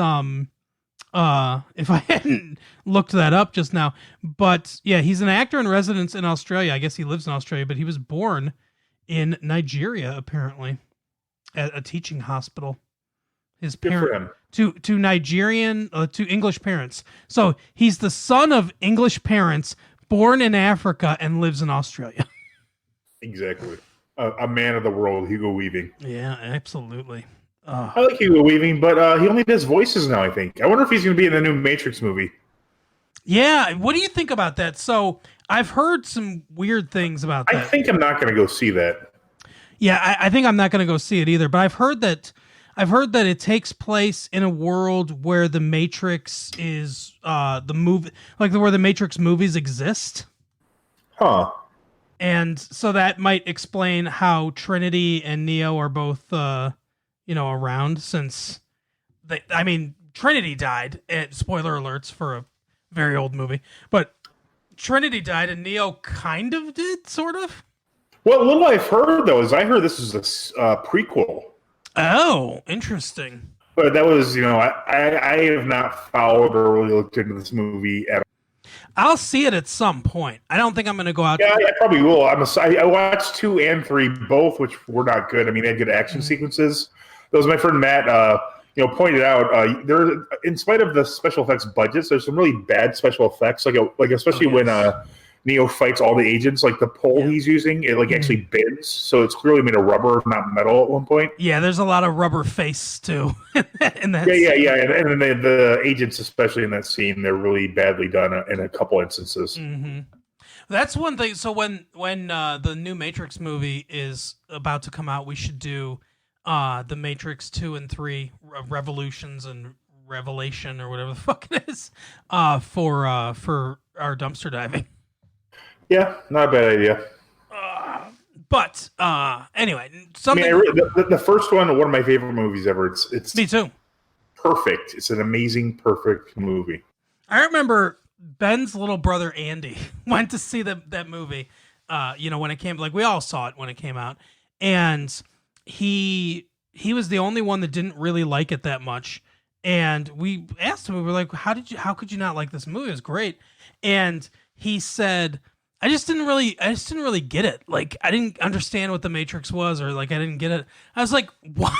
Speaker 4: looked that up just now. But yeah, he's an actor in residence in Australia. I guess he lives in Australia, but he was born in Nigeria, apparently, at a teaching hospital. His parent to Nigerian to English parents. So he's the son of English parents, born in Africa and lives in Australia.
Speaker 5: Exactly. A man of the world, Hugo Weaving.
Speaker 4: Yeah, absolutely.
Speaker 5: I like Hugo Weaving, but he only does voices now, I think. I wonder if he's going to be in the new Matrix movie.
Speaker 4: Yeah, what do you think about that? So I've heard some weird things about that.
Speaker 5: I think I'm not going to go see that.
Speaker 4: Yeah, I think I'm not going to go see it either. But I've heard that it takes place in a world where the Matrix is the movie, like where the Matrix movies exist.
Speaker 5: Huh.
Speaker 4: And so that might explain how Trinity and Neo are both, around since Trinity died. Spoiler alerts for a very old movie, but Trinity died and Neo kind of did, sort of.
Speaker 5: Well, little I've heard though is this is a prequel.
Speaker 4: Oh, interesting.
Speaker 5: But that was, I have not followed or really looked into this movie at all.
Speaker 4: I'll see it at some point. I don't think I'm going to go out.
Speaker 5: Yeah, I probably will. I watched 2 and 3 both, which were not good. I mean, they had good action sequences. Those my friend Matt, pointed out. There, in spite of the special effects budgets, there's some really bad special effects. Like especially when Neo fights all the agents, like the pole he's using, it actually bends, so it's clearly made of rubber, not metal at one point.
Speaker 4: Yeah, there's a lot of rubber face too. in that
Speaker 5: and then the agents, especially in that scene, they're really badly done in a couple instances.
Speaker 4: Mm-hmm. That's one thing. So when the new Matrix movie is about to come out, we should do the Matrix 2 and 3 Revolutions and Revelation or whatever the fuck it is for our dumpster diving.
Speaker 5: Yeah, not a bad idea.
Speaker 4: But anyway, something.
Speaker 5: The first one of my favorite movies ever. It's
Speaker 4: me too.
Speaker 5: Perfect. It's an amazing, perfect movie.
Speaker 4: I remember Ben's little brother Andy went to see that movie. When it came, like we all saw it when it came out, and he was the only one that didn't really like it that much. And we asked him, we were like, how could you not like this movie? It was great. And he said, I just didn't really get it. Like, I didn't understand what the Matrix was, or like, I didn't get it. I was like, what?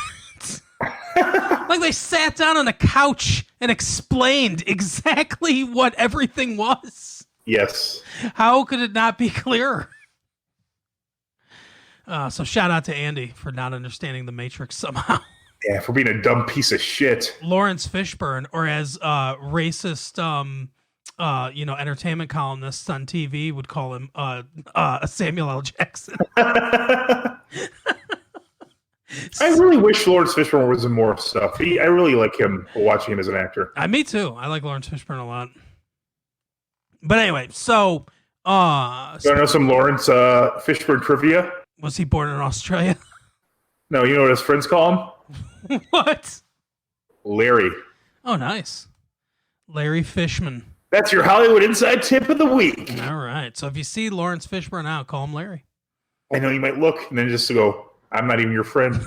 Speaker 4: Like, they sat down on a couch and explained exactly what everything was.
Speaker 5: Yes.
Speaker 4: How could it not be clearer? So shout out to Andy for not understanding the Matrix somehow.
Speaker 5: Yeah, for being a dumb piece of shit.
Speaker 4: Lawrence Fishburne, or as racist, entertainment columnists on TV would call him Samuel L. Jackson.
Speaker 5: I really wish Lawrence Fishburne was in more stuff. I really like him, watching him as an actor.
Speaker 4: Me too. I like Lawrence Fishburne a lot. But anyway, so
Speaker 5: do I know some Lawrence Fishburne trivia?
Speaker 4: Was he born in Australia?
Speaker 5: No, you know what his friends call
Speaker 4: him? What?
Speaker 5: Larry.
Speaker 4: Oh, nice. Larry Fishman.
Speaker 5: That's your Hollywood Inside Tip of the Week.
Speaker 4: All right. So if you see Lawrence Fishburne out, call him Larry.
Speaker 5: I know you might look, and then just to go, I'm not even your friend.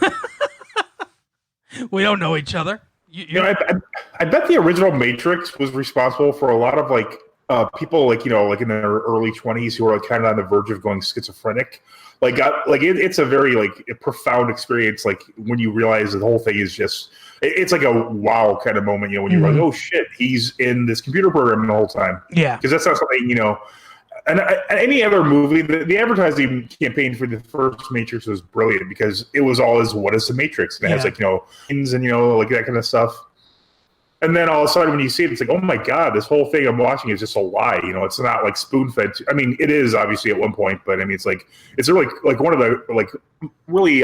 Speaker 4: We don't know each other.
Speaker 5: I bet the original Matrix was responsible for a lot of people like in their early 20s who are like kind of on the verge of going schizophrenic. It's a very a profound experience. Like when you realize the whole thing is just, it's like a wow kind of moment. When you realize, oh shit, he's in this computer program the whole time.
Speaker 4: Yeah,
Speaker 5: because that's not something. And any other movie, the advertising campaign for the first Matrix was brilliant because it was all what is the Matrix? And it has pins and like that kind of stuff. And then all of a sudden when you see it, it's like, oh my God, this whole thing I'm watching is just a lie. It's not like spoon-fed. I mean, it is obviously at one point, but I mean, it's really like one of the really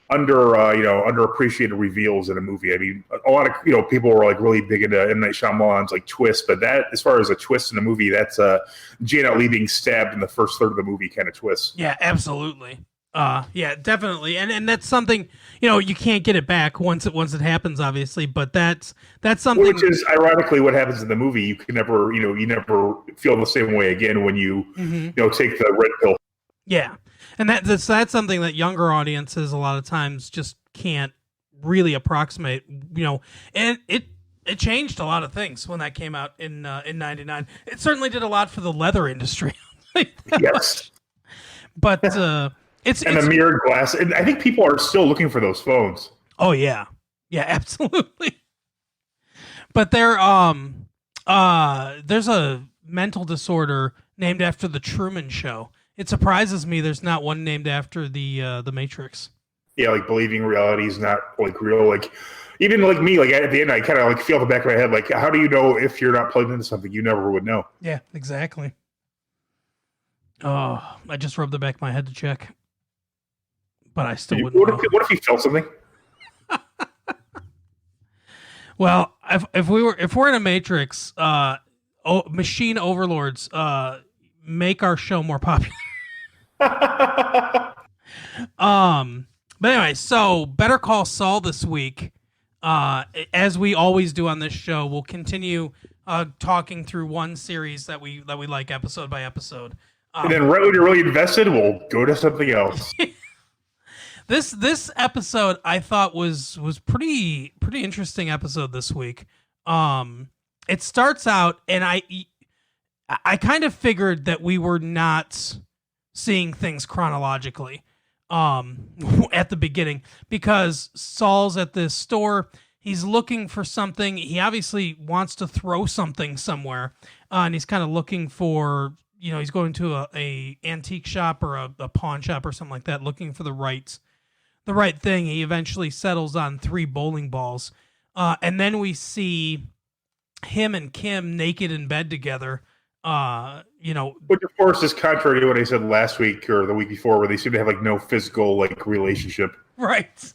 Speaker 5: underappreciated reveals in a movie. I mean, a lot of people were really big into M. Night Shyamalan's twist, but that, as far as a twist in a movie, that's Janet Leigh being stabbed in the first third of the movie kind of twist.
Speaker 4: Yeah, absolutely. Yeah, definitely, and that's something you can't get it back once it happens, obviously. But that's something
Speaker 5: which is ironically what happens in the movie. You can never you never feel the same way again when you take the red pill.
Speaker 4: Yeah. And that's something that younger audiences a lot of times just can't really approximate, and it changed a lot of things when that came out in '99. It certainly did a lot for the leather industry.
Speaker 5: Yes.
Speaker 4: But it's
Speaker 5: the mirrored glass, and I think people are still looking for those phones.
Speaker 4: Oh yeah. Yeah, absolutely. But there's a mental disorder named after the Truman Show. It surprises me there's not one named after the Matrix.
Speaker 5: Yeah, believing reality is not real. Even me, at the end, I kind of feel the back of my head, how do you know if you're not plugged into something? You never would know.
Speaker 4: Yeah, exactly. Oh, I just rubbed the back of my head to check, but I still wouldn't know.
Speaker 5: What if you felt something?
Speaker 4: Well, if we're in a Matrix, machine overlords make our show more popular. But anyway, so Better Call Saul this week, as we always do on this show, we'll continue talking through one series that we like episode by episode.
Speaker 5: And then right when you're really invested, we'll go to something else.
Speaker 4: This episode I thought was pretty interesting episode this week. It starts out, and I kind of figured that we were not seeing things chronologically at the beginning, because Saul's at this store. He's looking for something. He obviously wants to throw something somewhere, and he's kind of looking for, he's going to a antique shop or a pawn shop or something like that, looking for the right thing. He eventually settles on 3 bowling balls, and then we see him and Kim naked in bed together.
Speaker 5: Which of course is contrary to what I said last week or the week before, where they seem to have no physical relationship.
Speaker 4: Right.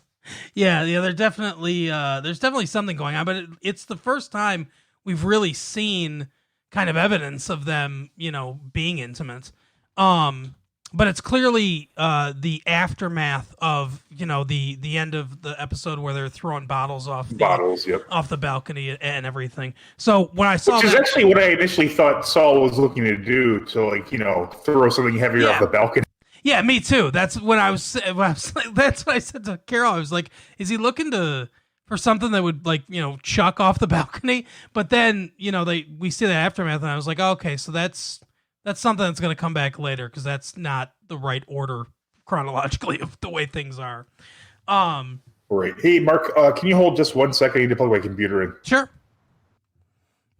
Speaker 4: Yeah. There's definitely something going on, but it's the first time we've really seen kind of evidence of them, being intimate. But it's clearly the aftermath of, the end of the episode where they're throwing bottles off the balcony and everything. So when I saw
Speaker 5: Which is actually what I initially thought Saul was looking to do, to throw something heavier off the balcony.
Speaker 4: Yeah, me too. That's what I was that's what I said to Carol. I was like, is he looking for something that would chuck off the balcony? But then, we see the aftermath, and I was like, oh, okay, so that's something that's going to come back later, because that's not the right order chronologically of the way things are.
Speaker 5: Right. Hey, Mark, can you hold just 1 second? I need to plug my computer in.
Speaker 4: Sure.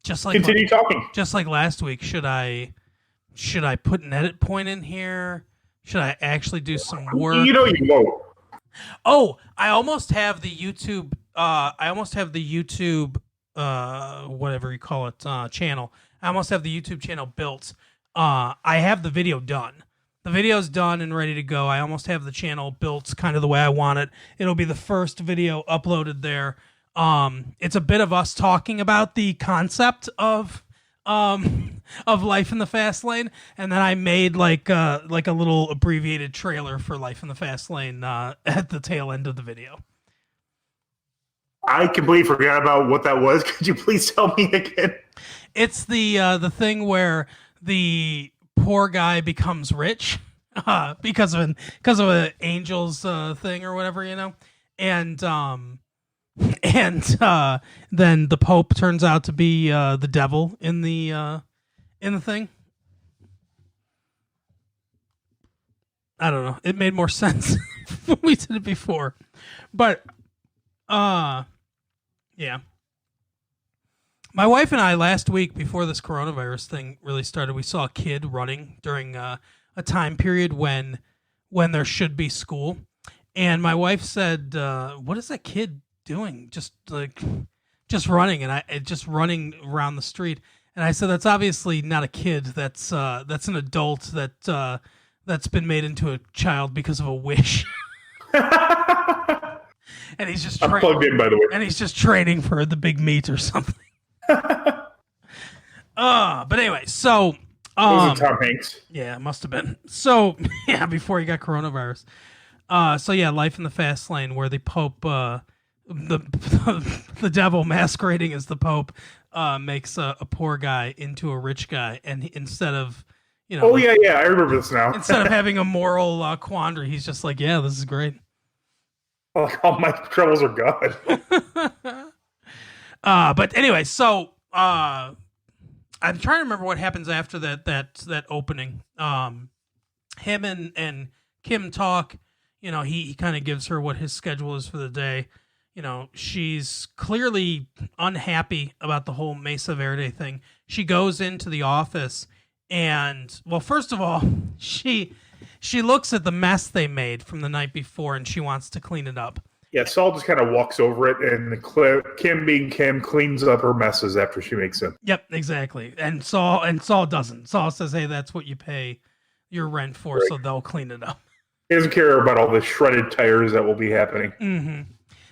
Speaker 4: Just like
Speaker 5: continue talking.
Speaker 4: Just like last week, should I put an edit point in here? Should I actually do some work?
Speaker 5: You won't.
Speaker 4: Oh, I almost have the YouTube. Whatever you call it, channel. I almost have the YouTube channel built. I have the video done. The video's done and ready to go. I almost have the channel built kind of the way I want it. It'll be the first video uploaded there. It's a bit of us talking about the concept of Life in the Fast Lane, and then I made like a little abbreviated trailer for Life in the Fast Lane at the tail end of the video.
Speaker 5: I completely forgot about what that was. Could you please tell me again?
Speaker 4: It's the thing where the poor guy becomes rich. because of an Angels thing or whatever, and then the Pope turns out to be the devil in the thing. I don't know. It made more sense when we did it before, but yeah. My wife and I last week, before this coronavirus thing really started, we saw a kid running during a time period when there should be school, and my wife said, "What is that kid doing? Just running?" And just running around the street. And I said, "That's obviously not a kid. That's an adult that's been made into a child because of a wish." And he's just
Speaker 5: plugged in, by the way.
Speaker 4: And he's just training for the big meet or something. But anyway, so
Speaker 5: was it Tom Hanks?
Speaker 4: Yeah, it must have been. So yeah, before he got coronavirus. So yeah, Life in the Fast Lane, where the Pope, the devil masquerading as the Pope, makes a poor guy into a rich guy, and instead of
Speaker 5: oh yeah, I remember this now.
Speaker 4: Instead of having a moral quandary, he's just like, yeah, this is great.
Speaker 5: All my troubles are gone.
Speaker 4: But anyway, so I'm trying to remember what happens after that opening. Him and Kim talk. He kind of gives her what his schedule is for the day. She's clearly unhappy about the whole Mesa Verde thing. She goes into the office and, well, first of all, she looks at the mess they made from the night before and she wants to clean it up.
Speaker 5: Yeah, Saul just kind of walks over it, and Kim, being Kim, cleans up her messes after she makes them.
Speaker 4: Yep, exactly. And Saul doesn't. Saul says, "Hey, that's what you pay your rent for, right. So they'll clean it up."
Speaker 5: He doesn't care about all the shredded tires that will be happening.
Speaker 4: Mm-hmm.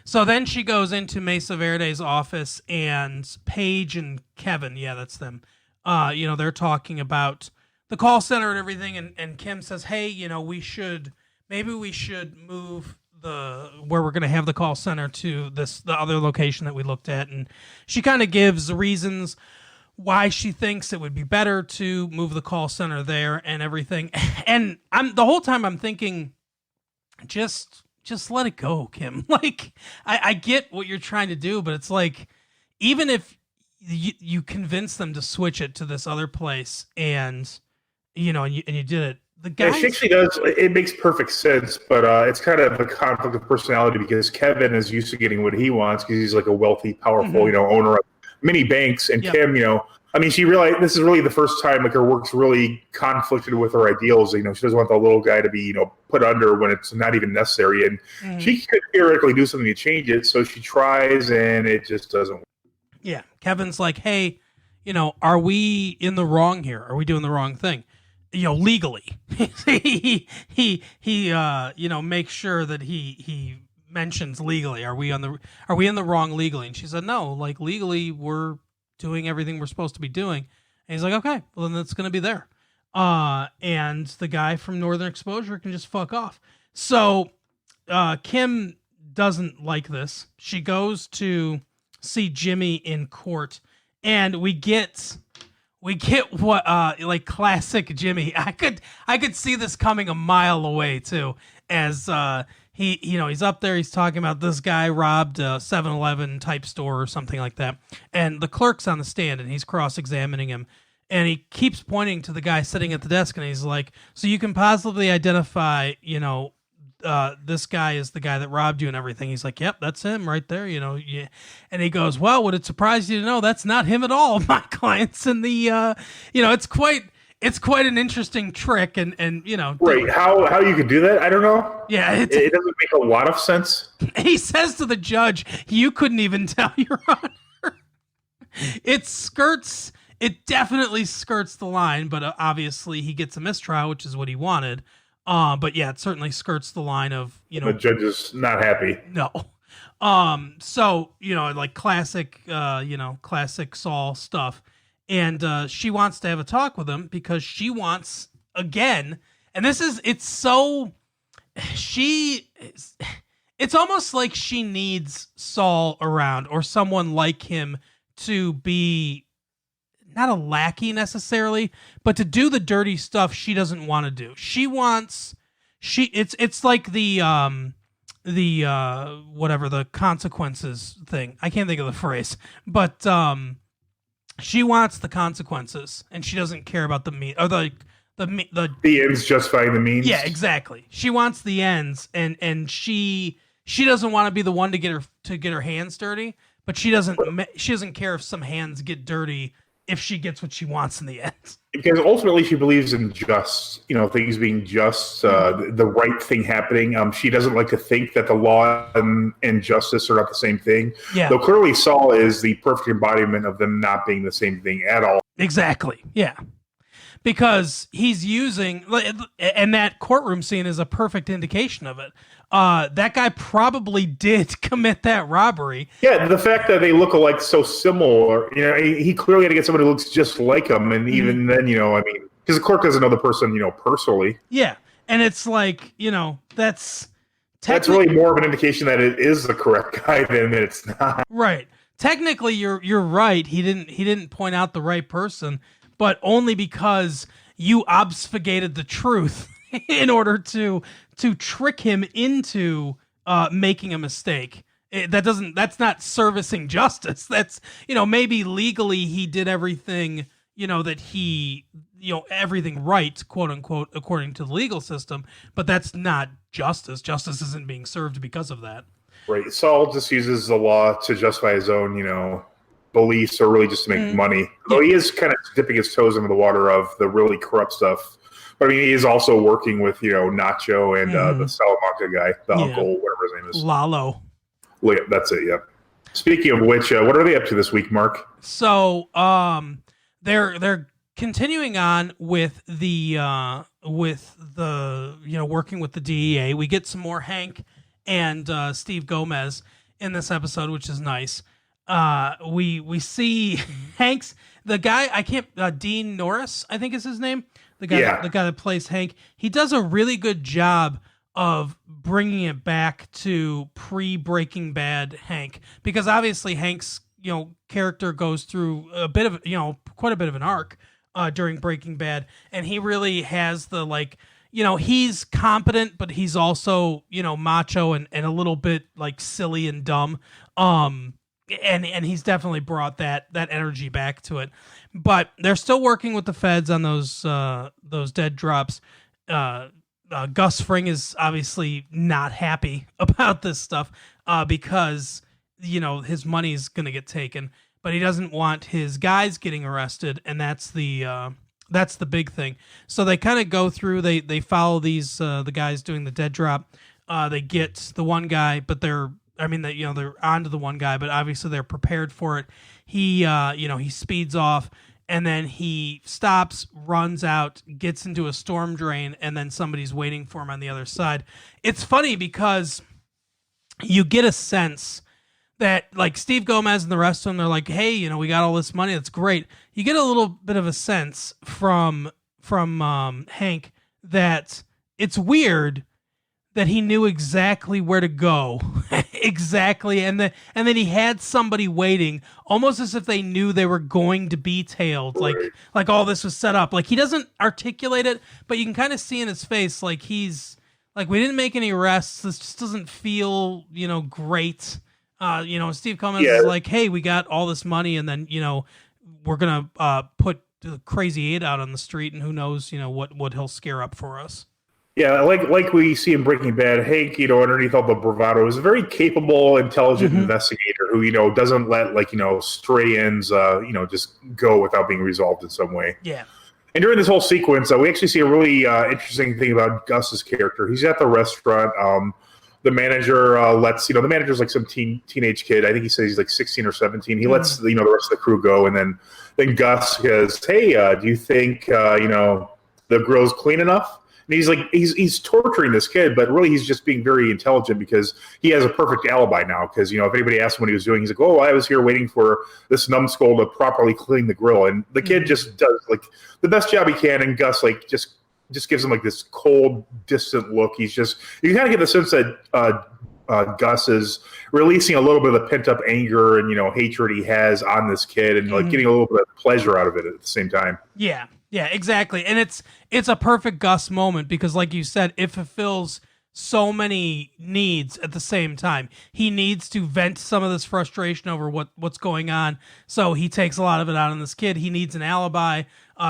Speaker 4: So then she goes into Mesa Verde's office, and Paige and Kevin, yeah, that's them. They're talking about the call center and everything, and Kim says, "Hey, maybe we should move where we're going to have the call center to the other location that we looked at." And she kind of gives reasons why she thinks it would be better to move the call center there and everything. And the whole time I'm thinking, just let it go, Kim. Like, I get what you're trying to do, but it's like, even if you convince them to switch it to this other place and you did it, the guy.
Speaker 5: Yeah, she actually does. It makes perfect sense, but it's kind of a conflict of personality because Kevin is used to getting what he wants because he's like a wealthy, powerful, owner of many banks, and yep. Kim, she realized this is really the first time like her work's really conflicted with her ideals. She doesn't want the little guy to be put under when it's not even necessary, and she could theoretically do something to change it. So she tries, and it just doesn't work.
Speaker 4: Yeah, Kevin's like, "Hey, are we in the wrong here? Are we doing the wrong thing?" Legally. he makes sure that he mentions legally. Are we in the wrong legally? And she said, "No, like legally we're doing everything we're supposed to be doing." And he's like, "Okay, well then it's going to be there." And the guy from Northern Exposure can just fuck off. So Kim doesn't like this. She goes to see Jimmy in court, and we get what like classic Jimmy. I could see this coming a mile away too, as he's up there, he's talking about this guy robbed a 7-Eleven type store or something like that, and the clerk's on the stand and he's cross-examining him, and he keeps pointing to the guy sitting at the desk, and he's like, "So you can possibly identify this guy is the guy that robbed you and everything?" He's like, "Yep, that's him right there." Yeah. And he goes, "Well, would it surprise you to know that's not him at all? My client's in the, it's quite an interesting trick." And
Speaker 5: right, how you could do that, I don't know.
Speaker 4: Yeah,
Speaker 5: it doesn't make a lot of sense.
Speaker 4: He says to the judge, "You couldn't even tell, Your Honor." It definitely skirts the line, but obviously he gets a mistrial, which is what he wanted. But yeah, it certainly skirts the line of,
Speaker 5: the judge is not happy.
Speaker 4: No. So, like classic Saul stuff. And she wants to have a talk with him because she wants, again, and it's almost like she needs Saul around or someone like him to be not a lackey necessarily, but to do the dirty stuff she doesn't want to do. It's like the whatever the consequences thing. I can't think of the phrase, but she wants the consequences, and she doesn't care about the mean or the
Speaker 5: ends justifying the means.
Speaker 4: Yeah, exactly. She wants the ends, and she doesn't want to be the one to get her hands dirty, but she doesn't care if some hands get dirty if she gets what she wants in the end.
Speaker 5: Because ultimately she believes in things being just, the right thing happening. She doesn't like to think that the law and justice are not the same thing.
Speaker 4: Yeah.
Speaker 5: Though clearly Saul is the perfect embodiment of them not being the same thing at all.
Speaker 4: Exactly. Yeah. Because he's using, and that courtroom scene is a perfect indication of it. That guy probably did commit that robbery.
Speaker 5: Yeah, the fact that they look alike so similar, he clearly had to get someone who looks just like him. And even then, because the court doesn't know the person, personally.
Speaker 4: Yeah, and it's like, that's
Speaker 5: really more of an indication that it is the correct guy than that it's not.
Speaker 4: Right. Technically, you're right. He didn't point out the right person, but only because you obfuscated the truth in order to trick him into making a mistake. That's not servicing justice. That's, maybe legally he did everything, that he, everything right, quote unquote, according to the legal system, but that's not justice. Justice isn't being served because of that.
Speaker 5: Right. Saul just uses the law to justify his own, beliefs, or really just to make money. Though he is kind of dipping his toes into the water of the really corrupt stuff. But he is also working with, Nacho and the Salamanca guy, the uncle, whatever his name is.
Speaker 4: Lalo.
Speaker 5: Yeah, that's it. Yep. Speaking of which, what are they up to this week, Mark?
Speaker 4: So, they're continuing on with the working with the DEA. We get some more Hank and Steve Gomez in this episode, which is nice. We see Hank's the guy. Dean Norris, I think is his name. The guy that plays Hank. He does a really good job of bringing it back to pre-Breaking Bad Hank, because obviously Hank's character goes through a bit of quite a bit of an arc during Breaking Bad, and he really has the he's competent, but he's also macho and a little bit silly and dumb. And he's definitely brought that energy back to it, but they're still working with the feds on those dead drops. Gus Fring is obviously not happy about this stuff because his money's gonna get taken, but he doesn't want his guys getting arrested, and that's the big thing. So they kind of go through. They follow these the guys doing the dead drop. They get the one guy, but they're onto the one guy, but obviously they're prepared for it. He speeds off, and then he stops, runs out, gets into a storm drain, and then somebody's waiting for him on the other side. It's funny because you get a sense that Steve Gomez and the rest of them, they're like, hey, we got all this money. That's great. You get a little bit of a sense from Hank that it's weird that he knew exactly where to go. Exactly. And then he had somebody waiting, almost as if they knew they were going to be tailed. Like all this was set up. He doesn't articulate it, but you can kind of see in his face, he's we didn't make any arrests. This just doesn't feel, great. Steve Gomez is like, hey, we got all this money, and then, we're going to put the Crazy 8 out on the street, and who knows, what he'll scare up for us.
Speaker 5: Yeah, like we see in Breaking Bad, Hank, underneath all the bravado, is a very capable, intelligent investigator who, doesn't let stray ends, just go without being resolved in some way.
Speaker 4: Yeah.
Speaker 5: And during this whole sequence, we actually see a really interesting thing about Gus's character. He's at the restaurant. The manager lets, the manager's some teenage kid. I think he says he's 16 or 17. He lets, the rest of the crew go. And then Gus goes, hey, do you think, the grill's clean enough? And he's torturing this kid, but really he's just being very intelligent because he has a perfect alibi now. Because, if anybody asked him what he was doing, he's like, oh, I was here waiting for this numbskull to properly clean the grill. And the kid just does the best job he can. And Gus just gives him this cold, distant look. You kind of get the sense that Gus is releasing a little bit of the pent up anger and hatred he has on this kid, and like getting a little bit of pleasure out of it at the same time.
Speaker 4: Yeah, exactly. And it's a perfect Gus moment because, like you said, it fulfills so many needs at the same time. He needs to vent some of this frustration over what's going on, so he takes a lot of it out on this kid. He needs an alibi.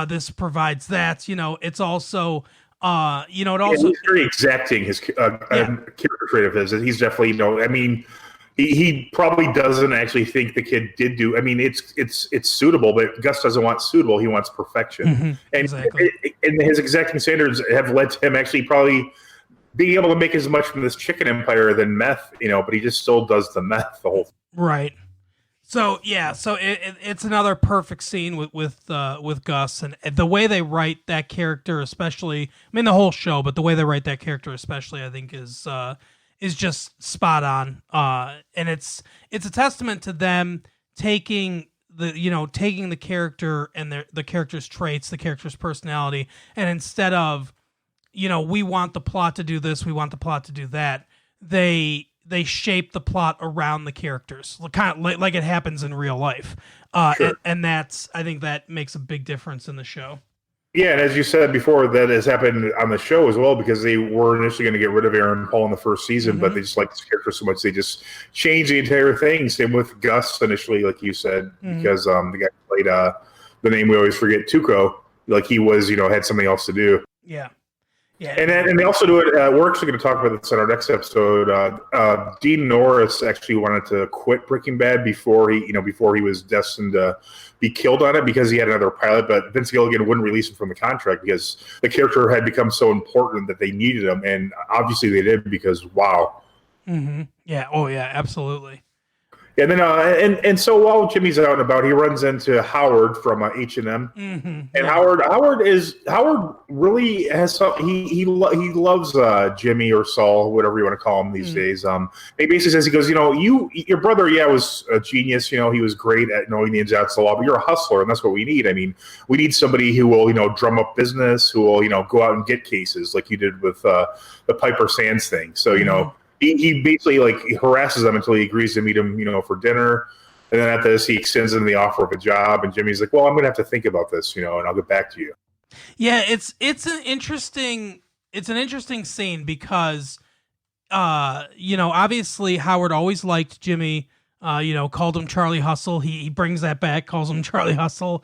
Speaker 4: This provides that. It's also. It also
Speaker 5: he's very exacting. His character trait of his. He's definitely he probably doesn't actually think the kid did do. I mean, it's suitable, but Gus doesn't want suitable. He wants perfection, and
Speaker 4: exactly.
Speaker 5: And his exacting standards have led to him actually probably being able to make as much from this chicken empire than meth. But he just still does the meth the whole time.
Speaker 4: Right. So it's another perfect scene with Gus, and the way they write that character, especially, I mean the whole show, but the way they write that character especially, I think is just spot on. And it's a testament to them taking the character and the character's traits, the character's personality, and instead of we want the plot to do this, we want the plot to do that, they shape the plot around the characters, kind of like it happens in real life.
Speaker 5: Sure.
Speaker 4: And that's, I think that makes a big difference in the show.
Speaker 5: Yeah, and as you said before, that has happened on the show as well, because they were initially going to get rid of Aaron Paul in the first season, but they just liked this character so much they just changed the entire thing. Same with Gus initially, like you said, because the guy who played the name we always forget, Tuco, like he was, had something else to do.
Speaker 4: Yeah. Yeah,
Speaker 5: and they also do it. We're actually going to talk about this in our next episode. Dean Norris actually wanted to quit Breaking Bad before he was destined to be killed on it, because he had another pilot. But Vince Gilligan wouldn't release him from the contract because the character had become so important that they needed him, and obviously they did, because wow.
Speaker 4: Mm-hmm. Yeah. Oh yeah. Absolutely.
Speaker 5: And then, and so while Jimmy's out and about, he runs into Howard from H&M, and Howard really has some. He loves Jimmy or Saul, whatever you want to call him these days. He basically says, he goes, your brother, was a genius. He was great at knowing the ins and outs of the law, but you're a hustler, and that's what we need. I mean, we need somebody who will drum up business, who will go out and get cases like you did with the Piper Sands thing. So He basically he harasses them until he agrees to meet him, for dinner. And then after this, he extends him the offer of a job. And Jimmy's like, well, I'm going to have to think about this, and I'll get back to you.
Speaker 4: Yeah, it's an interesting scene because, obviously Howard always liked Jimmy, called him Charlie Hustle. He brings that back, calls him Charlie Hustle,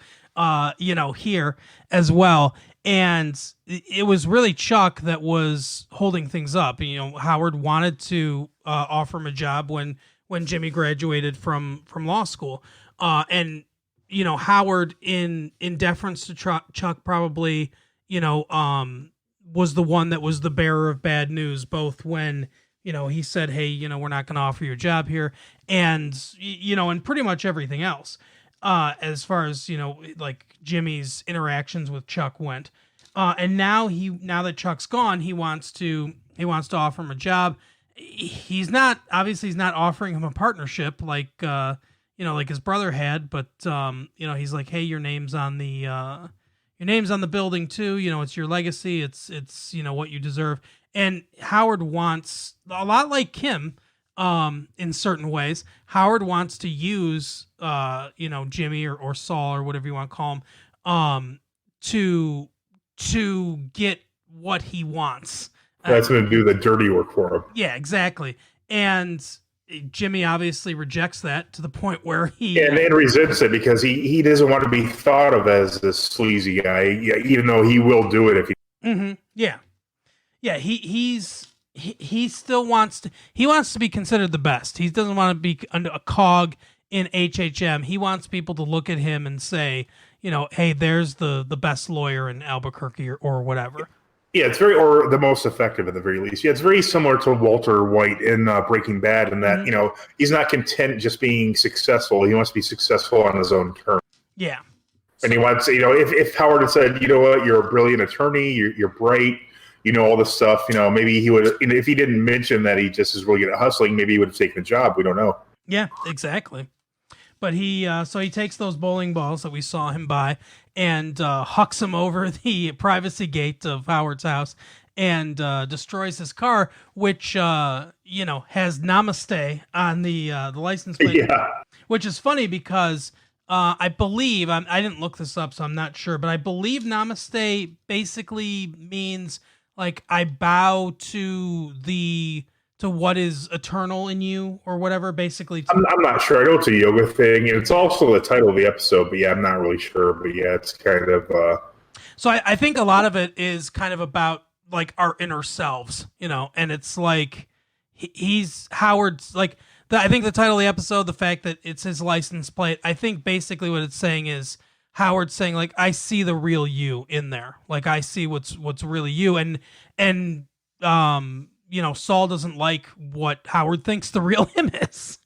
Speaker 4: here as well. And it was really Chuck that was holding things up. Howard wanted to offer him a job when Jimmy graduated from law school. And Howard, in deference to Chuck, probably, was the one that was the bearer of bad news, both when, he said, hey, we're not going to offer you a job here. And, and pretty much everything else. As far as, Jimmy's interactions with Chuck went. And now that Chuck's gone, he wants to offer him a job. He's not offering him a partnership like his brother had, but he's like, hey, your name's on the building too. It's your legacy. It's what you deserve. And Howard wants, a lot like Kim, in certain ways, Howard wants to use Jimmy or Saul or whatever you want to call him to get what he wants.
Speaker 5: That's going to do the dirty work for him.
Speaker 4: Yeah, exactly. And Jimmy obviously rejects that to the point where he
Speaker 5: and resents it because he doesn't want to be thought of as this sleazy guy, even though he will do it if he.
Speaker 4: Mm-hmm. Yeah. He still wants to be considered the best. He doesn't want to be a cog in HHM. He wants people to look at him and say, hey, there's the best lawyer in Albuquerque or whatever.
Speaker 5: Yeah, it's or the most effective at the very least. Yeah, it's very similar to Walter White in Breaking Bad in that, he's not content just being successful. He wants to be successful on his own terms.
Speaker 4: Yeah.
Speaker 5: And he wants, if Howard had said, you know what, you're a brilliant attorney, you're bright, all this stuff, maybe he would, if he didn't mention that he just is really good at hustling, maybe he would have taken the job. We don't know.
Speaker 4: Yeah, exactly. But he takes those bowling balls that we saw him buy and hucks them over the privacy gate of Howard's house and destroys his car, which has Namaste on the license plate.
Speaker 5: Yeah.
Speaker 4: Which is funny because I believe I didn't look this up, so I'm not sure, but I believe Namaste basically means like I bow to what is eternal in you or whatever. Basically,
Speaker 5: I'm not sure. I know it's a yoga thing, and it's also the title of the episode. But yeah, I'm not really sure. But yeah, it's kind of.
Speaker 4: So I think a lot of it is kind of about like our inner selves, and it's like he's Howard's like. I think the title of the episode, the fact that it's his license plate, I think basically what it's saying is Howard's saying like, I see the real you in there. Like I see what's really you. And Saul doesn't like what Howard thinks the real him is,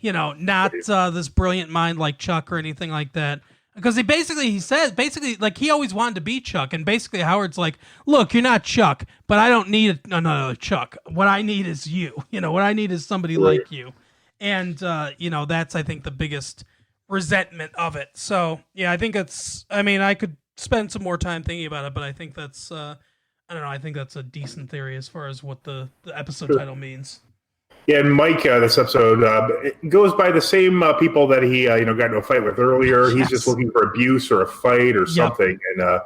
Speaker 4: not this brilliant mind like Chuck or anything like that. Because he says like he always wanted to be Chuck, and basically Howard's like, look, you're not Chuck, but I don't need another Chuck. What I need is you. What I need is somebody like you. And, that's, I think, the biggest resentment of it. So, yeah, I think I could spend some more time thinking about it, but I think that's, I think that's a decent theory as far as what the episode title means.
Speaker 5: Yeah, and Mike, this episode it goes by the same people that he, got into a fight with earlier. He's just looking for abuse or a fight or something. And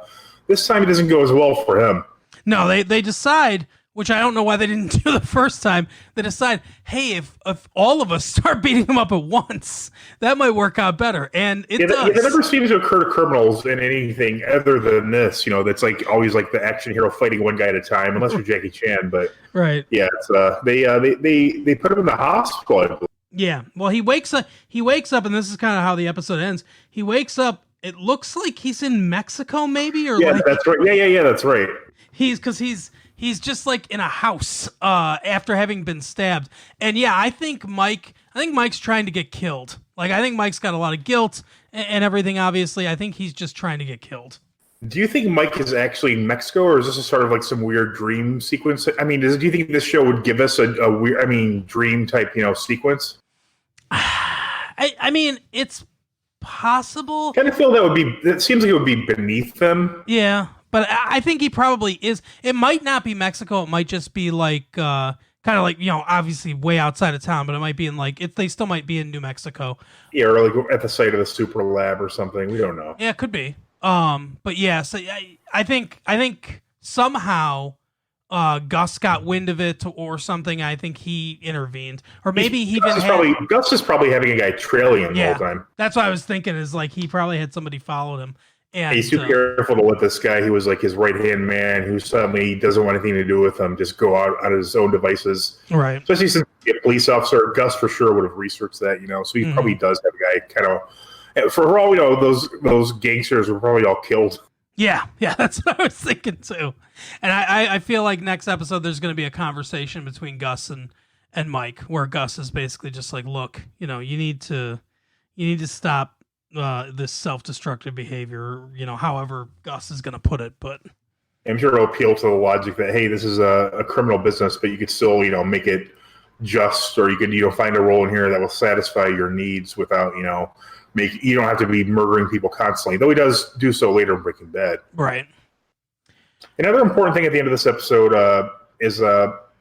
Speaker 5: this time it doesn't go as well for him. No,
Speaker 4: they decide, which I don't know why they didn't do the first time. They decide, hey, if all of us start beating him up at once, that might work out better. And it does.
Speaker 5: It never seems to occur to criminals in anything other than this. That's like always like the action hero fighting one guy at a time, unless you're Jackie Chan. But
Speaker 4: right,
Speaker 5: yeah, it's, they put him in the hospital, I believe.
Speaker 4: Yeah, well, he wakes up, and this is kind of how the episode ends. He wakes up. It looks like he's in Mexico, maybe, or
Speaker 5: that's right. Yeah, that's right.
Speaker 4: He's just like in a house after having been stabbed. And yeah, I think Mike's trying to get killed. Like, I think Mike's got a lot of guilt and everything, obviously. I think he's just trying to get killed.
Speaker 5: Do you think Mike is actually in Mexico, or is this a sort of like some weird dream sequence? I mean, do you think this show would give us a weird, dream type, sequence?
Speaker 4: I mean, it's possible.
Speaker 5: I kind of feel it seems like it would be beneath them.
Speaker 4: Yeah. But I think he probably is. It might not be Mexico. It might just be like, kind of like, obviously way outside of town, but it might be in they still might be in New Mexico.
Speaker 5: Yeah, or like at the site of the super lab or something. We don't know.
Speaker 4: Yeah, it could be. But yeah, so I think somehow Gus got wind of it or something. I think he intervened, or maybe
Speaker 5: Gus is probably having a guy trailing him the whole time.
Speaker 4: That's what I was thinking. Is like he probably had somebody followed him. And
Speaker 5: he's too careful to let this guy who was like his right-hand man, who suddenly doesn't want anything to do with him, just go out on his own devices.
Speaker 4: Right.
Speaker 5: Especially since he's a police officer. Gus for sure would have researched that, So he probably does have a guy kind of. For all we know, those gangsters were probably all killed.
Speaker 4: Yeah, that's what I was thinking too. And I feel like next episode there's going to be a conversation between Gus and Mike, where Gus is basically just like, look, you need to stop this self-destructive behavior, however Gus is going to put it, but
Speaker 5: I'm sure it'll appeal to the logic that, hey, this is a criminal business, but you could still, make it just, or you could, find a role in here that will satisfy your needs without, you don't have to be murdering people constantly, though he does do so later in Breaking Bad.
Speaker 4: Right.
Speaker 5: Another important thing at the end of this episode is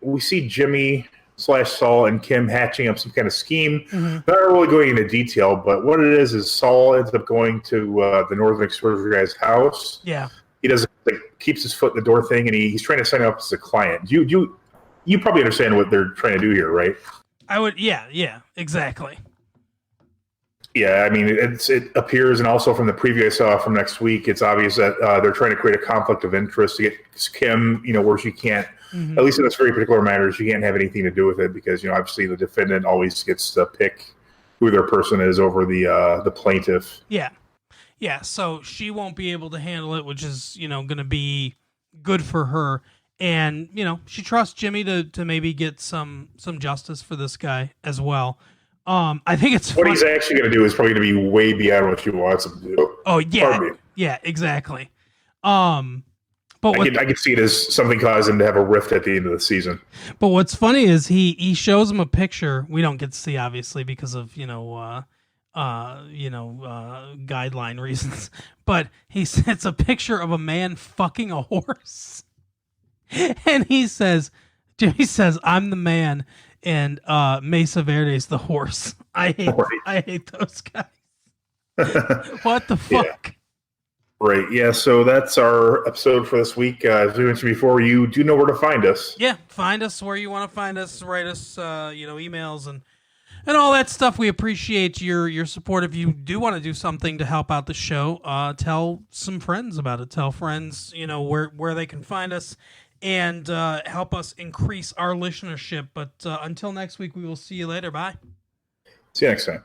Speaker 5: we see Jimmy / Saul and Kim hatching up some kind of scheme. Mm-hmm. Not really going into detail, but what it is Saul ends up going to the Northern Exposure guy's house.
Speaker 4: Yeah.
Speaker 5: He does keeps his foot in the door thing, and he's trying to sign up as a client. You probably understand what they're trying to do here, right?
Speaker 4: I would. Yeah, exactly.
Speaker 5: Yeah, I mean, it appears, and also from the preview I saw from next week, it's obvious that they're trying to create a conflict of interest to get Kim, where she can't, at least in this very particular matter, she can't have anything to do with it because, obviously the defendant always gets to pick who their person is over the plaintiff.
Speaker 4: Yeah, so she won't be able to handle it, which is, going to be good for her. And, she trusts Jimmy to maybe get some justice for this guy as well. I think it's
Speaker 5: what he's actually going to do is probably going to be way beyond what she wants him to do.
Speaker 4: Oh yeah, exactly. But
Speaker 5: I can see it as something causing him to have a rift at the end of the season.
Speaker 4: But what's funny is he shows him a picture. We don't get to see obviously because of guideline reasons. But it's a picture of a man fucking a horse. And Jimmy says, I'm the man, and Mesa Verde's the horse. I hate those guys. What the fuck?
Speaker 5: Right. Yeah. So that's our episode for this week. As we mentioned before, you do know where to find us.
Speaker 4: Yeah. Find us where you want to find us. Write us, emails and all that stuff. We appreciate your support. If you do want to do something to help out the show, tell some friends about it. Tell friends, where they can find us and help us increase our listenership. But until next week, we will see you later. Bye.
Speaker 5: See you next time.